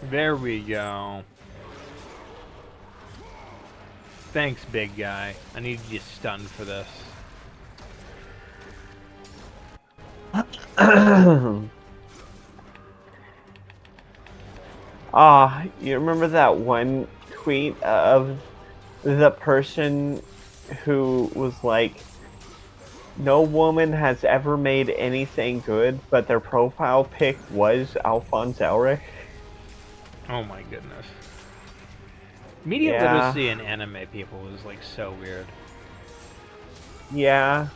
There we go. Thanks, big guy. I need you stunned for this. You remember that one tweet of the person who was like, no woman has ever made anything good, but their profile pic was Alphonse Elric? Oh my goodness. Media Yeah. literacy in anime people is like so weird. Yeah.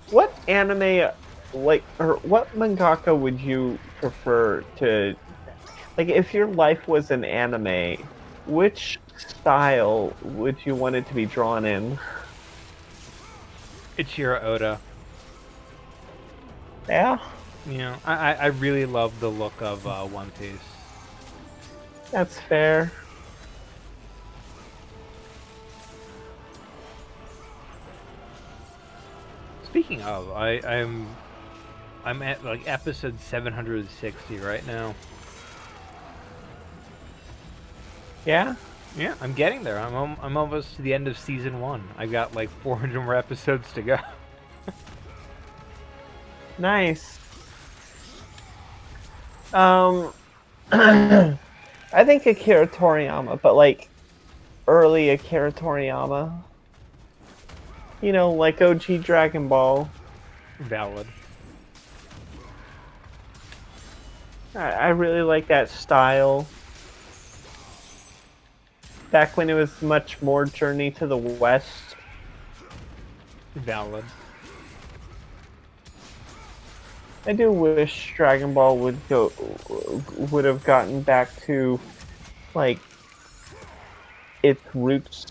What anime, or what mangaka would you prefer to, if your life was an anime, which style would you want it to be drawn in? Ichiro Oda. Yeah, You know, I really love the look of One Piece. that's fair. Speaking of, I'm at like episode 760 right now. Yeah? Yeah, I'm getting there. I'm almost to the end of season 1. I got like 400 more episodes to go. Nice. I think Akira Toriyama, but early Akira Toriyama. Like OG Dragon Ball. Valid. I really like that style. Back when it was much more Journey to the West. Valid. I do wish Dragon Ball would have gotten back to its roots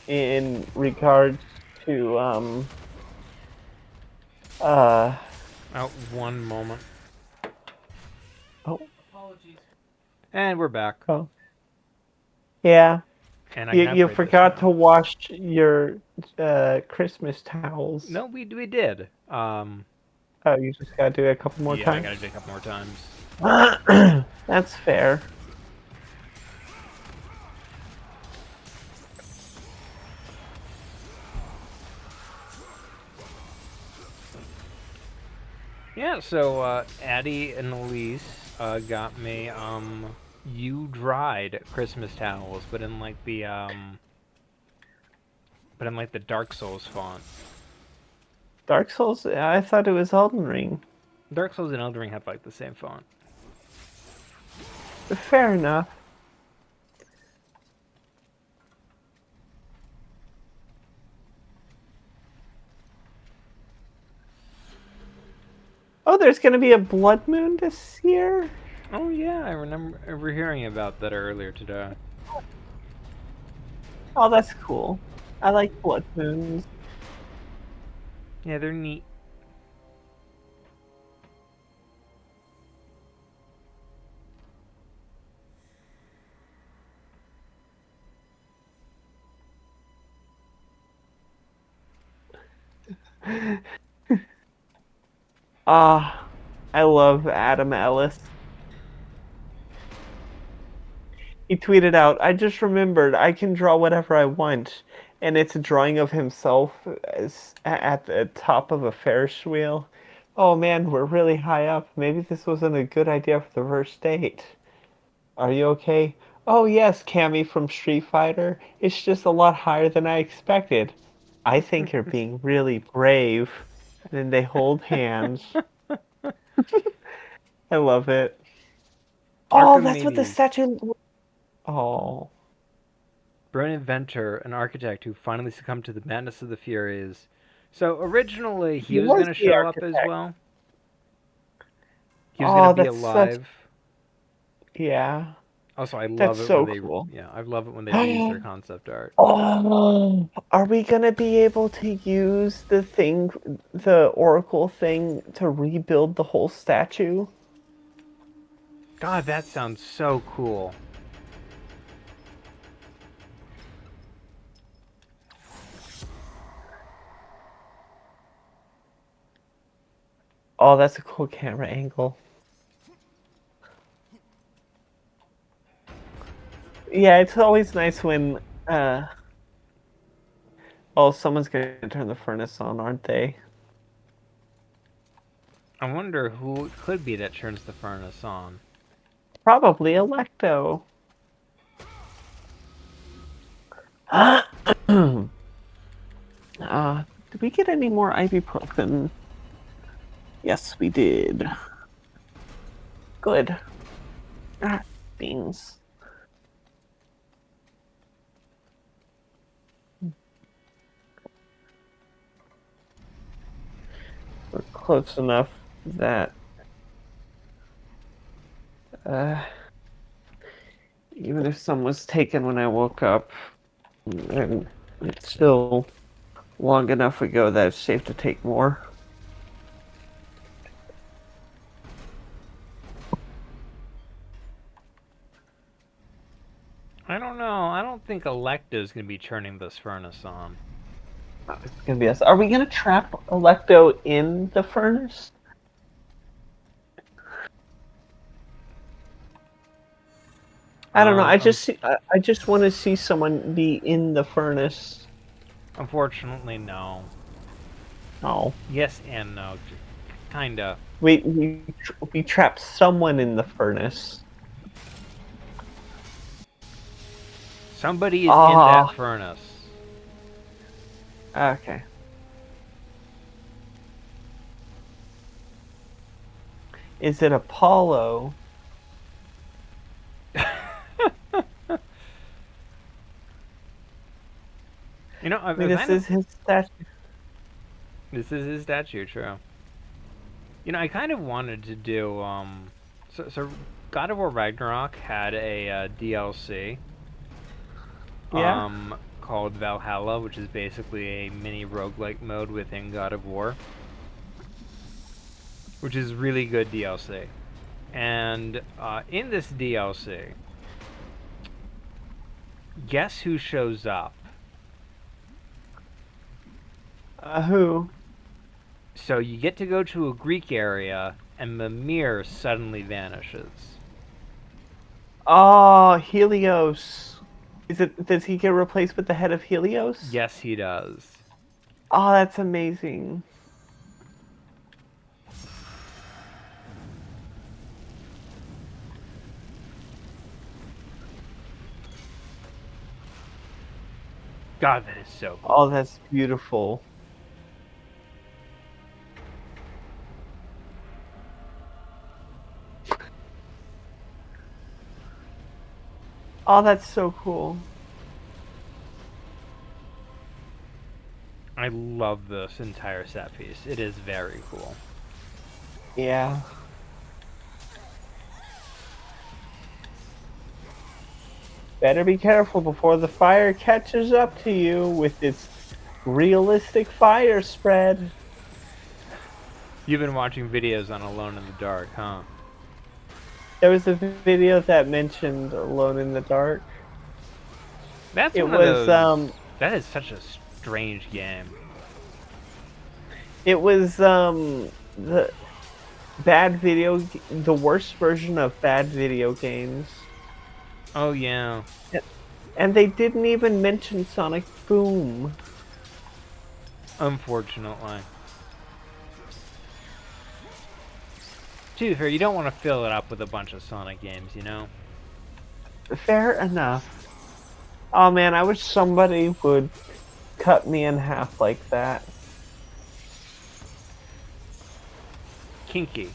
in regards to Out one moment. oh Apologies. And we're back. oh yeah. And I You have read forgot this to now. wash your Christmas towels. No, we did. Oh, you just gotta do it a couple more Yeah, I times. gotta do it a couple more times. That's fair. Yeah, so Addie and Elise got me you dried Christmas towels, but in like the Dark Souls font. Dark Souls. I thought it was Elden Ring. Dark Souls and Elden Ring have like the same font. Fair enough. Oh, there's gonna be a blood moon this year? Oh yeah, I remember hearing about that earlier today. Oh, that's cool. I like blood moons. Yeah, they're neat. Ah, I love Adam Ellis. He tweeted out, I just remembered I can draw whatever I want. And it's a drawing of himself at the top of a Ferris wheel. Oh man, we're really high up. Maybe this wasn't a good idea for the first date. Are you okay? Oh yes, Cammy from Street Fighter. It's just a lot higher than I expected. I think you're being really brave. And then they hold hands. I love it. Oh, that's what the Archimedes, statue. Oh, brilliant inventor, an architect who finally succumbed to the madness of the Furies. So originally he he was was gonna the show up as architect. well. He was gonna Oh, be that's such. alive. Yeah, Also, I love that's it when so they, cool. yeah, I love it when they reuse their concept art. Oh, are we gonna be able to use the thing, the Oracle thing, to rebuild the whole statue? God, that sounds so cool. Oh, that's a cool camera angle. Yeah, it's always nice when oh, someone's gonna turn the furnace on, aren't they? I wonder who it could be that turns the furnace on. Probably Electo. Did we get any more ibuprofen? Yes, we did. Good. Ah, beans. We're close enough that uh, even if some was taken when I woke up, and it's still long enough ago that it's safe to take more. I don't know. I don't think Electa is gonna be turning this furnace on. It's gonna be us. Are we gonna trap Electo in the furnace? I don't know. Um, um, I just want to see someone be in the furnace. unfortunately, no. Oh, Yes and no. Kinda. we trap someone in the furnace. Somebody is in that Ah, furnace. okay. Is it Apollo? You know, I mean, I this kind of. is his statue. This is his statue, true. You know, I kind of wanted to do. So God of War Ragnarok had a DLC. Yeah. Called Valhalla, which is basically a mini roguelike mode within God of War, which is really good DLC. And in this DLC, guess who shows up? Who? So you get to go to a Greek area, and Mimir suddenly vanishes. Oh, Helios. Is it? Does he get replaced with the head of Helios? Yes, he does. Oh, that's amazing. God, that is so cool. Oh, that's beautiful. Oh, that's so cool. I love this entire set piece. It is very cool. Yeah. Better be careful before the fire catches up to you with its realistic fire spread. You've been watching videos on Alone in the Dark, huh? There was a video that mentioned Alone in the Dark. That's It one of was those. That is such a strange game. the the worst version of bad video games. Oh yeah. And they didn't even mention Sonic Boom. Unfortunately. To be fair, you don't want to fill it up with a bunch of Sonic games, you know? Fair enough. Oh man, I wish somebody would cut me in half like that. Kinky.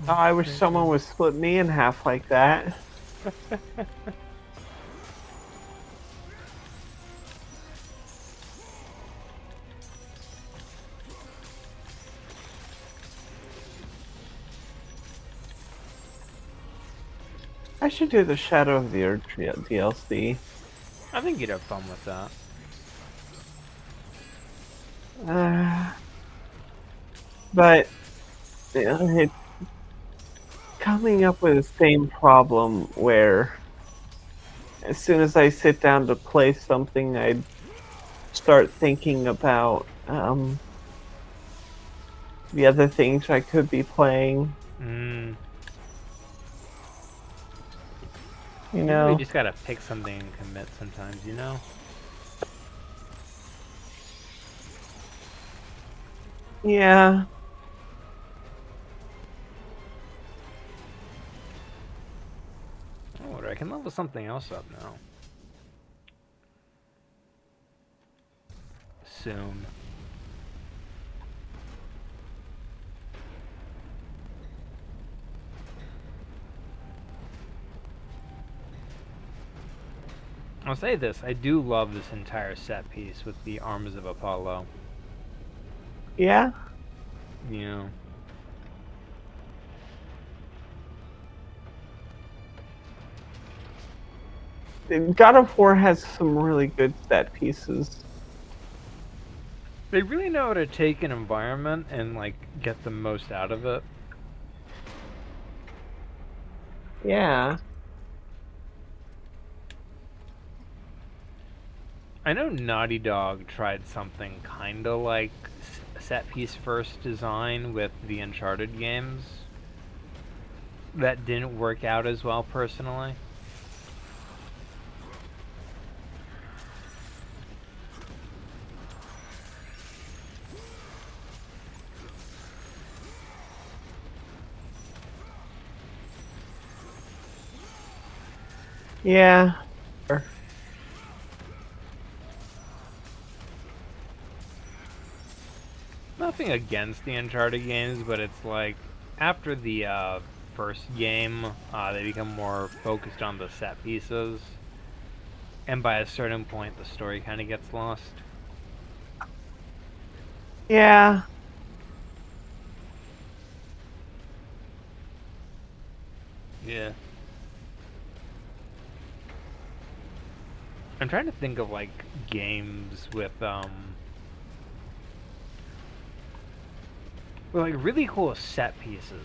Oh, I wish someone would split me in half like that. I should do the Shadow of the Earth DLC. I think you'd have fun with that. But it's coming up with the same problem where as soon as I sit down to play something, I start thinking about the other things I could be playing. Mm. You You really know? just gotta pick something and commit sometimes, you know? Yeah. Oh, I can level something else up now. Soon. I'll say this, I do love this entire set piece with the Arms of Apollo. Yeah. You know? God of War has some really good set pieces. They really know how to take an environment and, like, get the most out of it. Yeah. I know Naughty Dog tried something kinda like set piece first design with the Uncharted games. That didn't work out as well personally. Yeah. Nothing against the Uncharted games, but it's like after the first game, they become more focused on the set pieces, and by a certain point, the story kind of gets lost. Yeah. Yeah. I'm trying to think of like games with With like really cool set pieces.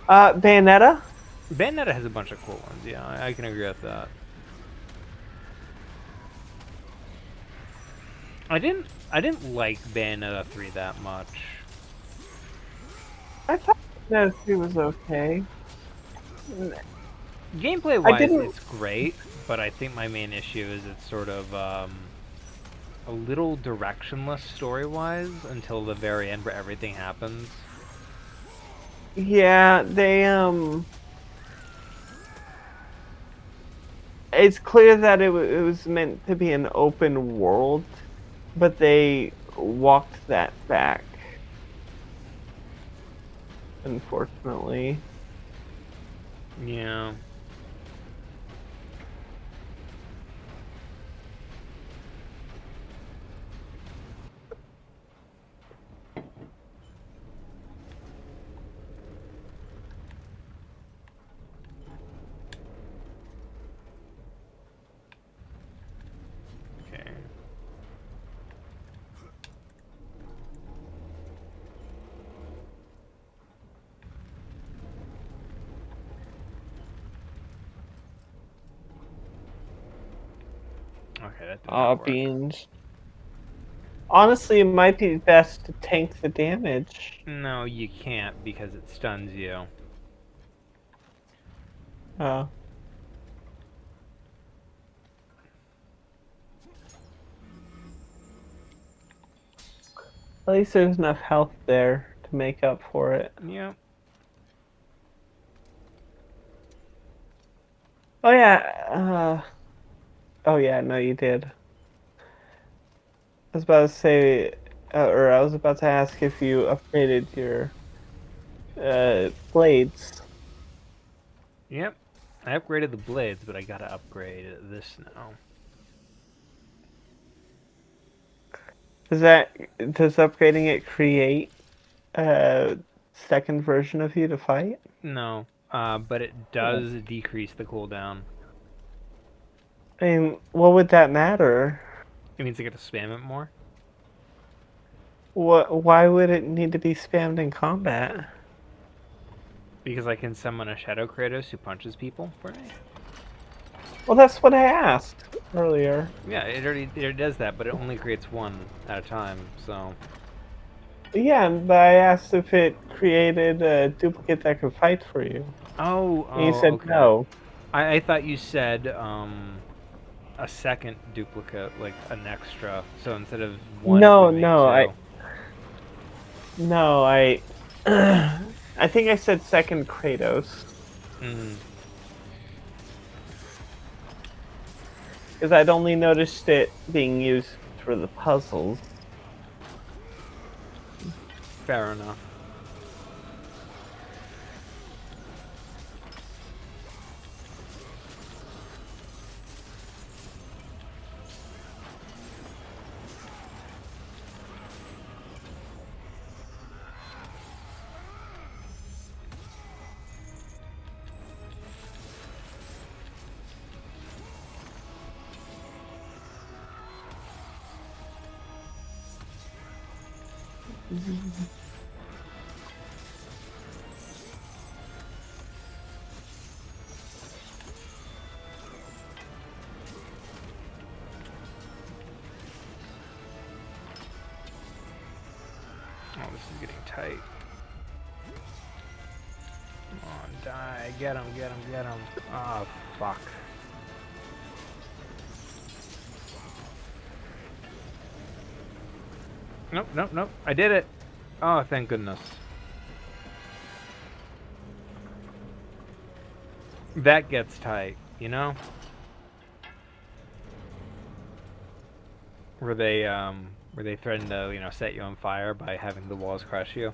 Bayonetta? Bayonetta has a bunch of cool ones, yeah, I can agree with that. I didn't like Bayonetta 3 that much. I thought Bayonetta 3 was okay. Gameplay I wise, didn't. it's great, but I think my main issue is it's sort of a little directionless story wise until the very end where everything happens. Yeah, it's clear that it was meant to be an open world, but they walked that back. Unfortunately. Yeah. Okay. Okay, that did not work. Beans. Honestly, it might be best to tank the damage. No, you can't because it stuns you. Uh, at least there's enough health there to make up for it. Yep. Oh yeah. Oh yeah. No, you did. I was about to say, or I was about to ask if you upgraded your blades. Yep. I upgraded the blades, but I gotta upgrade this now. Does upgrading it create a second version of you to fight? No, but it does decrease the cooldown. I mean, what would that matter? It means I get to spam it more. Why would it need to be spammed in combat? Because I can summon a Shadow Kratos who punches people for me. Well, that's what I asked earlier. Yeah, it does that, but it only creates one at a time, so... Yeah, but I asked if it created a duplicate that could fight for you. Oh, And you said okay. no. I thought you said, a second duplicate, like an extra. So instead of one, it No, would make no, two. no, I think I said second Kratos. Mm, Because I'd only noticed it being used for the puzzles. fair enough. Oh, this is getting tight. Come on, die. Get him, get him, get him. Oh, fuck. Nope, nope, nope. I did it. Oh, thank goodness. That gets tight, you know? Where they threaten to, set you on fire by having the walls crush you.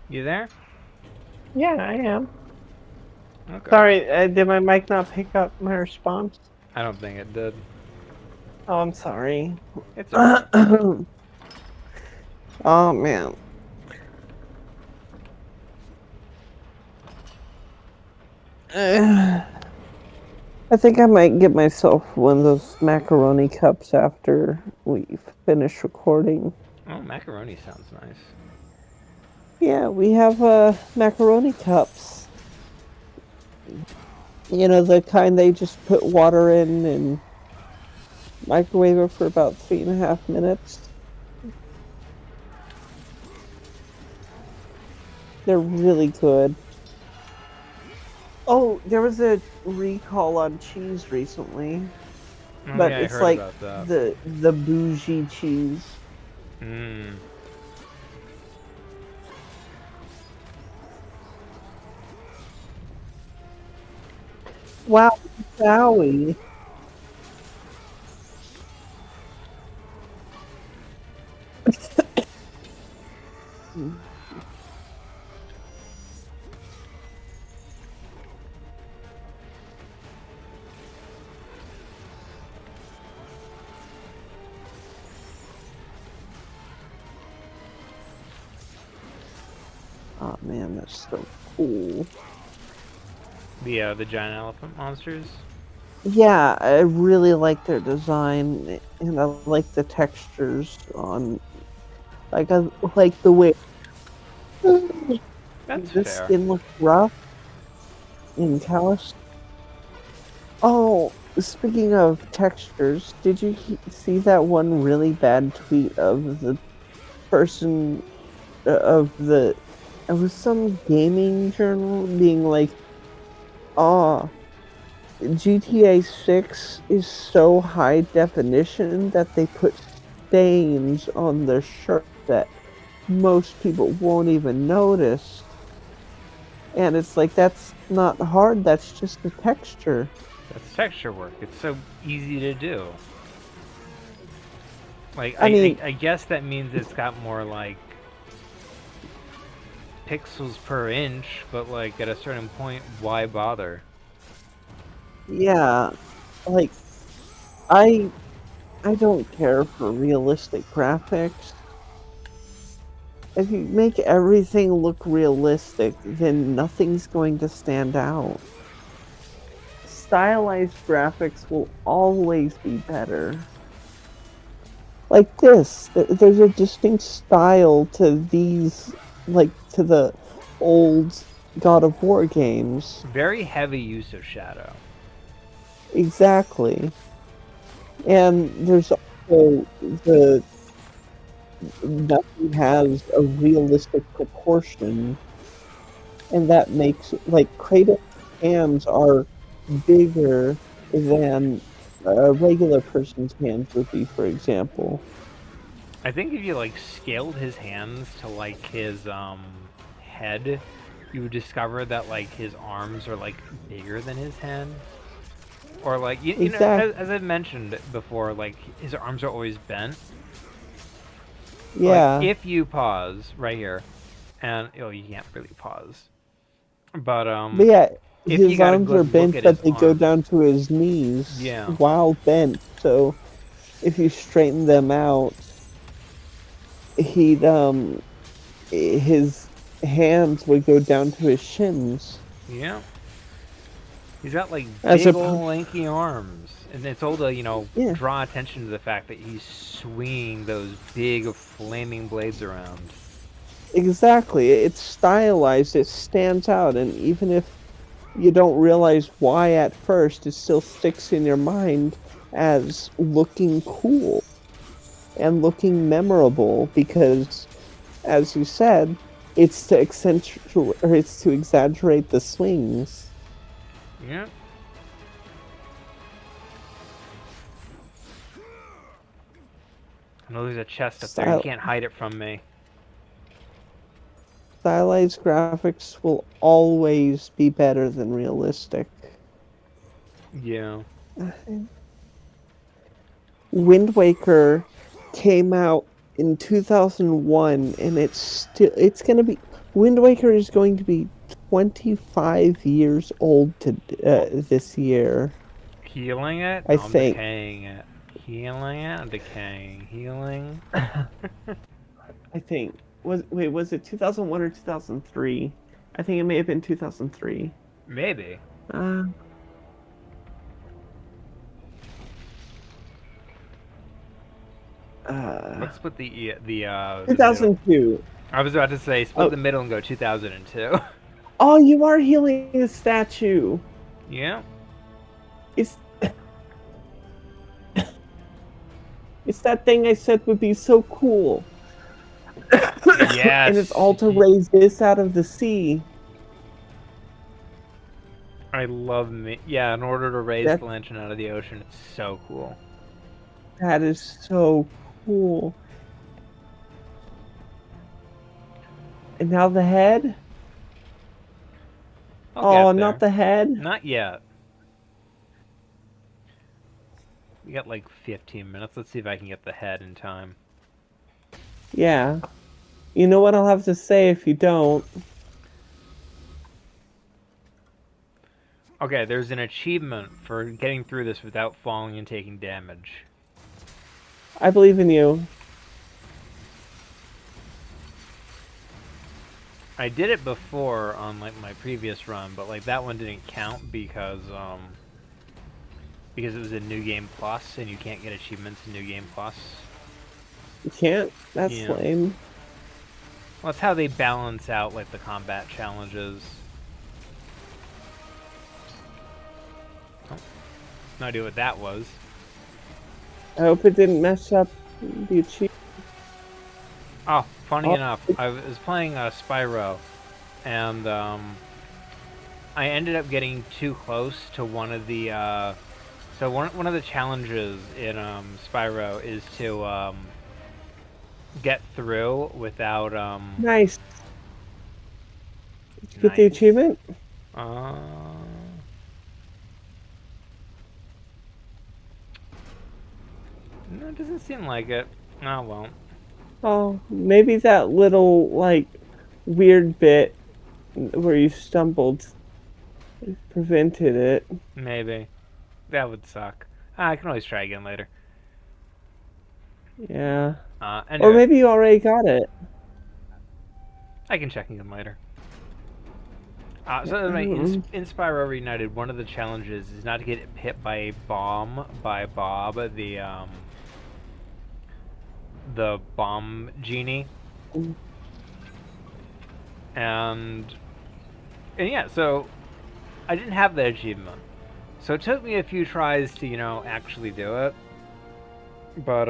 You there? Yeah, I am. Okay. Sorry, did my mic not pick up my response? I don't think it did. Oh, I'm sorry. It's okay. Oh, man. I think I might get myself one of those macaroni cups after we finish recording. Oh, macaroni sounds nice. Yeah, we have macaroni cups. You know, the kind they just put water in and microwave it for about 3.5 minutes. They're really good. Oh, there was a recall on cheese recently, Oh but yeah, I it's heard like about that. the bougie cheese. Mmm. Wow, Wowie. Oh man, that's so cool. The giant elephant monsters. Yeah, I really like their design, and I like the textures on, like, I like the way That's the fair. skin looks rough and calloused. Oh, speaking of textures, did you see that one really bad tweet of the person of the? It was some gaming journal being like, "Ah, GTA 6 is so high definition that they put stains on the shirt that most people won't even notice." And it's like, that's not hard, that's just the texture. That's texture work. It's so easy to do. Like, I mean, I guess that means it's got more, like, pixels per inch, but, like, at a certain point, why bother? yeah, like, I I don't care for realistic graphics. If you make everything look realistic, then nothing's going to stand out. Stylized graphics will always be better. Like this, there's a distinct style to these, like to the old God of War games. Very heavy use of shadow. Exactly. And there's also the nothing has a realistic proportion, and that makes like Kratos' hands are bigger than a regular person's hands would be, for example. I think if you, like, scaled his hands to, like, his, head, you would discover that, like, his arms are, like, bigger than his head. Or, like, you know, Exact. as I've mentioned before, like, his arms are always bent. Like, Yeah. if you pause right here, and, oh, you can't really pause. But, But yeah, if you his got a arms are good look bent, at his but they go arms, down to his knees yeah. while bent. So if you straighten them out, he'd his hands would go down to his shins. Yeah. He's got, like, As big a old lanky arms. And it's all to, you know, yeah, draw attention to the fact that he's swinging those big flaming blades around. exactly. It's stylized. It stands out, and even if you don't realize why at first, it still sticks in your mind as looking cool and looking memorable because, as you said, it's to accentuate or it's to exaggerate the swings. Yeah. I know there's a chest up there. You Style, can't hide it from me. stylized graphics will always be better than realistic. Yeah. Wind Waker came out in 2001, and it's going to be Wind Waker is going to be 25 years old this year. Healing it? I No, I'm think. decaying it. Healing it? I'm decaying. Healing? I think. Was it 2001 or 2003? I think it may have been 2003. Maybe. Uh, Let's split the middle. 2002. I was about to say split Oh, the middle and go 2002. oh, you are healing a statue. Yeah. It's it's that thing I said would be so cool. Yes. And it's all to raise this out of the sea. I love me. Yeah, in order to raise That the lantern out of the ocean, it's so cool. that is so cool. And now the head? I'll Oh, get not there. the head. Not yet. We got like 15 minutes. Let's see if I can get the head in time. Yeah. You know what I'll have to say if you don't? Okay, there's an achievement for getting through this without falling and taking damage. I believe in you. I did it before on like my previous run, but like that one didn't count because it was a New Game Plus and you can't get achievements in New Game Plus. You can't? That's Yeah. lame. Well, that's how they balance out like the combat challenges. Oh, no idea what that was. I hope it didn't mess up the achievement. Oh, funny Oh. enough, I was playing Spyro, and I ended up getting too close to one of the. So one of the challenges in Spyro is to get through without Nice. Did you get the Nice. achievement? Uh, no, it doesn't seem like it. Oh well. Oh, maybe that little, like, weird bit where you stumbled prevented it. Maybe. That would suck. I can always try again later. Yeah. Or Anyway, maybe you already got it. I can check again later. So anyway, in Spyro Reunited, one of the challenges is not to get hit by a bomb by Bob, the bomb genie. And yeah, so I didn't have that achievement. So it took me a few tries to, actually do it. But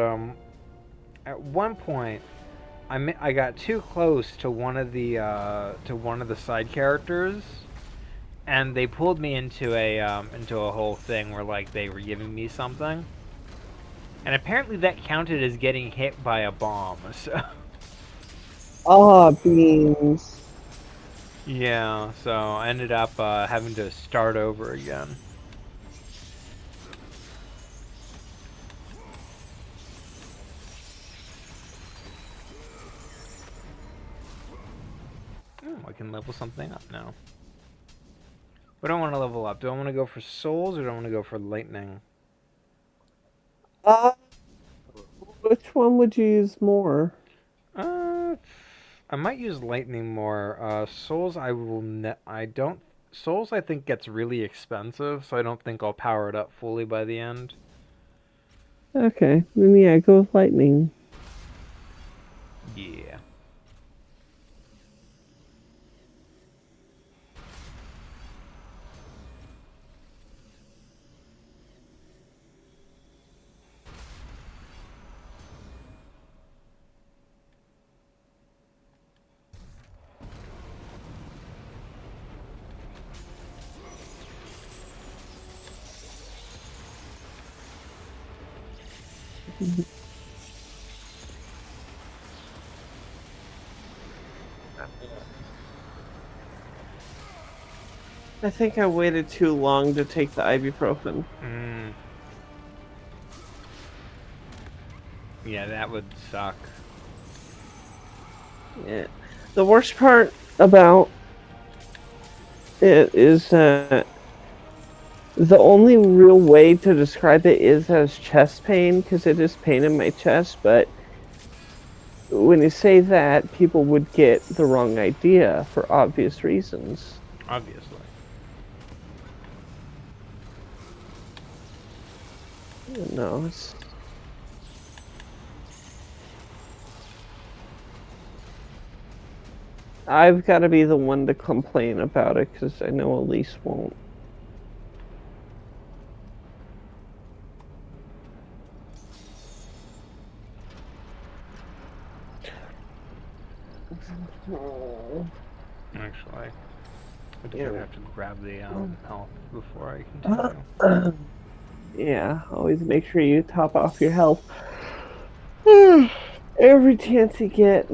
at one point I got too close to one of the side characters, and they pulled me into a whole thing where like they were giving me something, and apparently that counted as getting hit by a bomb. So Ah, beans. yeah, so I ended up having to start over again. Oh, I can level something up now. What do I want to level up? Do I want to go for souls or do I want to go for lightning? Which one would you use more? I might use lightning more. Souls I don't... Souls I think gets really expensive, so I don't think I'll power it up fully by the end. Okay, then yeah, go with lightning. Yeah. I think I waited too long to take the ibuprofen. Yeah, that would suck. Yeah. The worst part about it is that the only real way to describe it is as chest pain, because it is pain in my chest, but when you say that, people would get the wrong idea for obvious reasons. Obviously. No, it's... I've got to be the one to complain about it because I know Elise won't. Actually, I do Yeah. have to grab the health before I continue. Yeah, always make sure you top off your health. Every chance you get.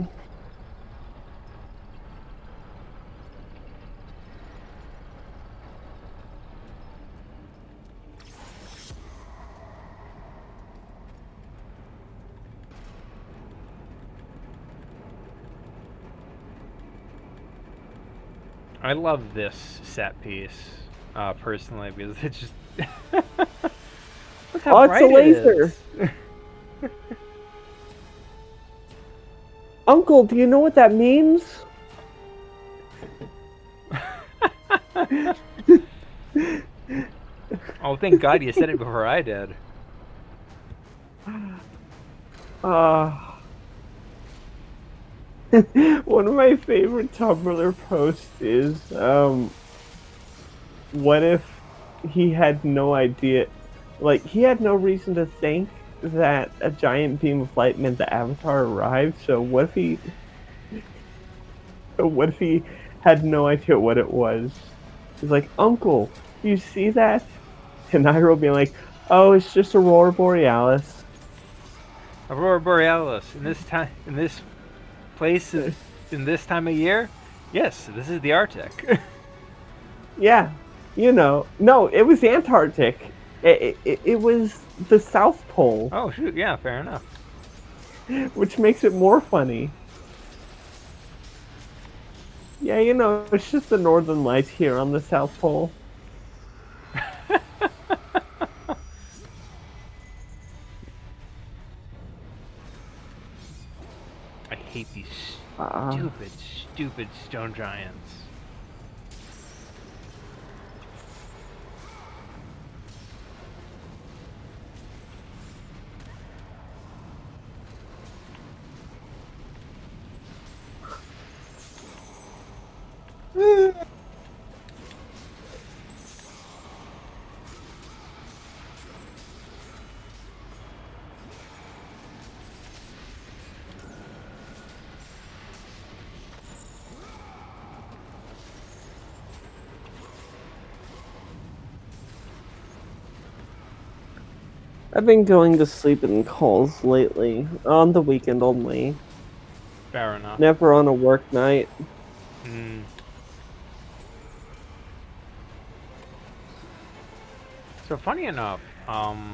I love this set piece, personally, because it just look how Oh, it's a bright it laser. is. Uncle, do you know what that means? Oh, thank God you said it before I did. One of my favorite Tumblr posts is, what if he had no idea, like, he had no reason to think that a giant beam of light meant the Avatar arrived, so what if he had no idea what it was? He's like, Uncle, do you see that? And Iroh being like, oh, it's just Aurora Borealis. Aurora Borealis in this place, in this time of year. Yes, this is the Arctic. Yeah, no, it was Antarctic. It was the South Pole, Oh shoot, yeah, fair enough. which makes it more funny. Yeah, it's just the Northern Lights here on the South Pole. I hate these Uh, stupid stone giants. I've been going to sleep in calls lately, on the weekend only, Fair enough. never on a work night. Mm. So funny enough, I've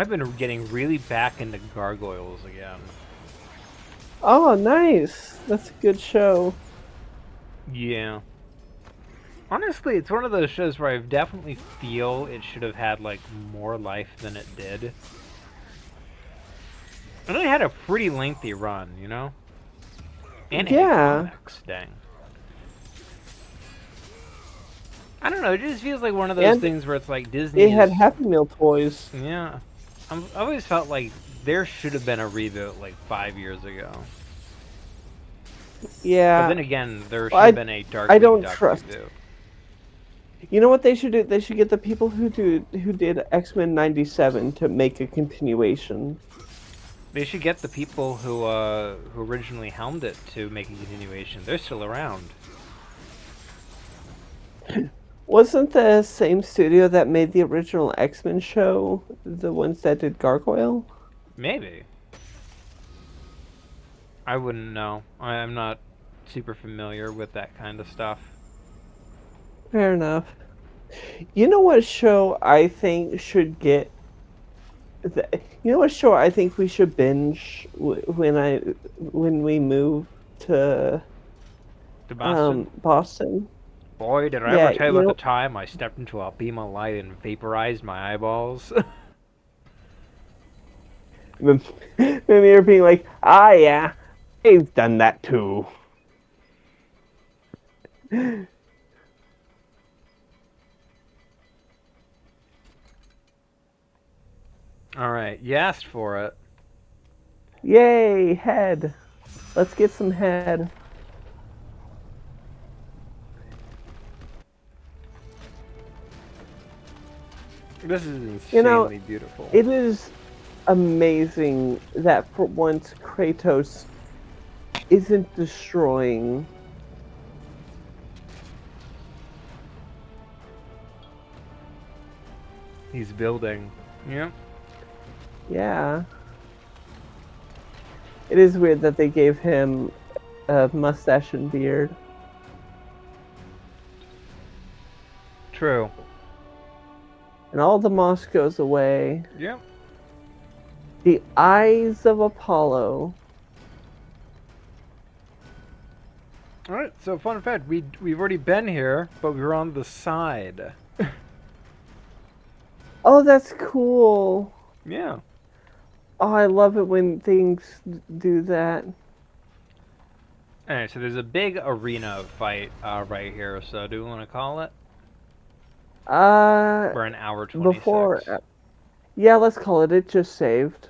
been getting really back into gargoyles again. Oh, nice. That's a good show. Yeah. Honestly, it's one of those shows where I definitely feel it should have had, like, more life than it did. And it had a pretty lengthy run, you know? And it had Yeah. comics, dang. I don't know, it just feels like one of those And things where it's like Disney it had is... Happy Meal toys. Yeah. I always felt like there should have been a reboot, like, 5 years ago. Yeah. But then again, there should I- have been a I don't Darkwing Duck trust- reboot. You know what they should do? They should get the people who did X-Men 97 to make a continuation. They should get the people who originally helmed it to make a continuation. They're still around. Wasn't the same studio that made the original X-Men show the ones that did Gargoyle? Maybe. I wouldn't know. I'm not super familiar with that kind of stuff. Fair enough. You know what show I think should get? You know what show I think we should binge when we move to To Boston? Boston? Boy, did I Yeah, ever tell you you about know- the time I stepped into a beam of light and vaporized my eyeballs? Maybe you're being like, ah, yeah, I've done that too. Alright, you asked for it. Yay, head. Let's get some head. This is You know, insanely beautiful. it is amazing that for once Kratos isn't destroying. He's building. Yep. Yeah. It is weird that they gave him a mustache and beard. True. And all the moss goes away. Yep. The eyes of Apollo. All right. So fun fact: we've already been here, but we were on the side. Oh, that's cool. Yeah. Oh, I love it when things do that. All right. So there's a big arena fight right here. So do we want to call it? Uh, We're an hour 26. before, yeah, let's call it. It just saved.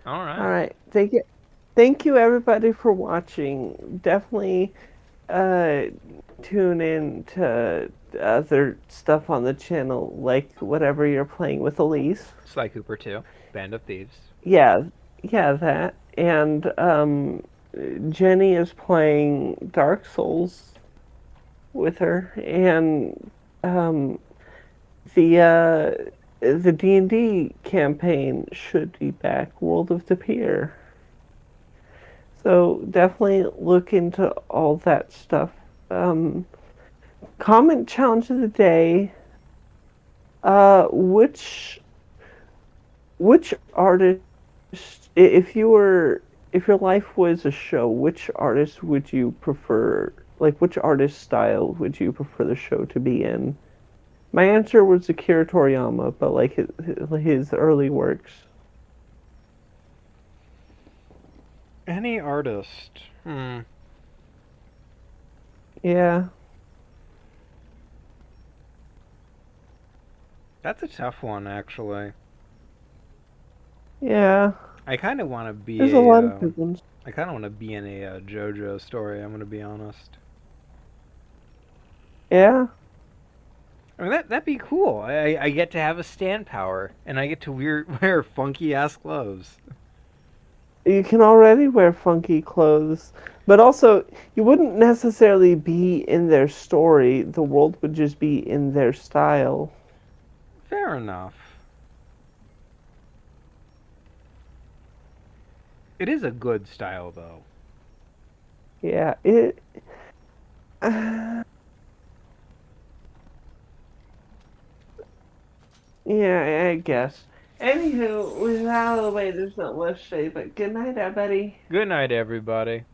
All right. All right. Thank you everybody for watching. Definitely tune in to other stuff on the channel, like whatever you're playing with Elise. Sly Cooper 2, Band of Thieves. Yeah, yeah, that. And Jenny is playing Dark Souls with her, and the D&D campaign should be back, World of Tapir. So definitely look into all that stuff. Comment challenge of the day. Which artist, if your life was a show, which artist would you prefer? Like, which artist style would you prefer the show to be in? My answer was Akira Toriyama, but like his early works. Any artist. Yeah. That's a tough one, actually. Yeah. I kind of want to be There's a lot of good ones. I kind of want to be in a JoJo story. I'm gonna be honest. Yeah. I mean that'd be cool. I get to have a stand power, and I get to wear funky ass clothes. You can already wear funky clothes, but also you wouldn't necessarily be in their story. The world would just be in their style. Fair enough. It is a good style, though. Yeah, it. Yeah, I guess. Anywho, with that out of the way, there's not much to say, but good night, everybody. Good night, everybody.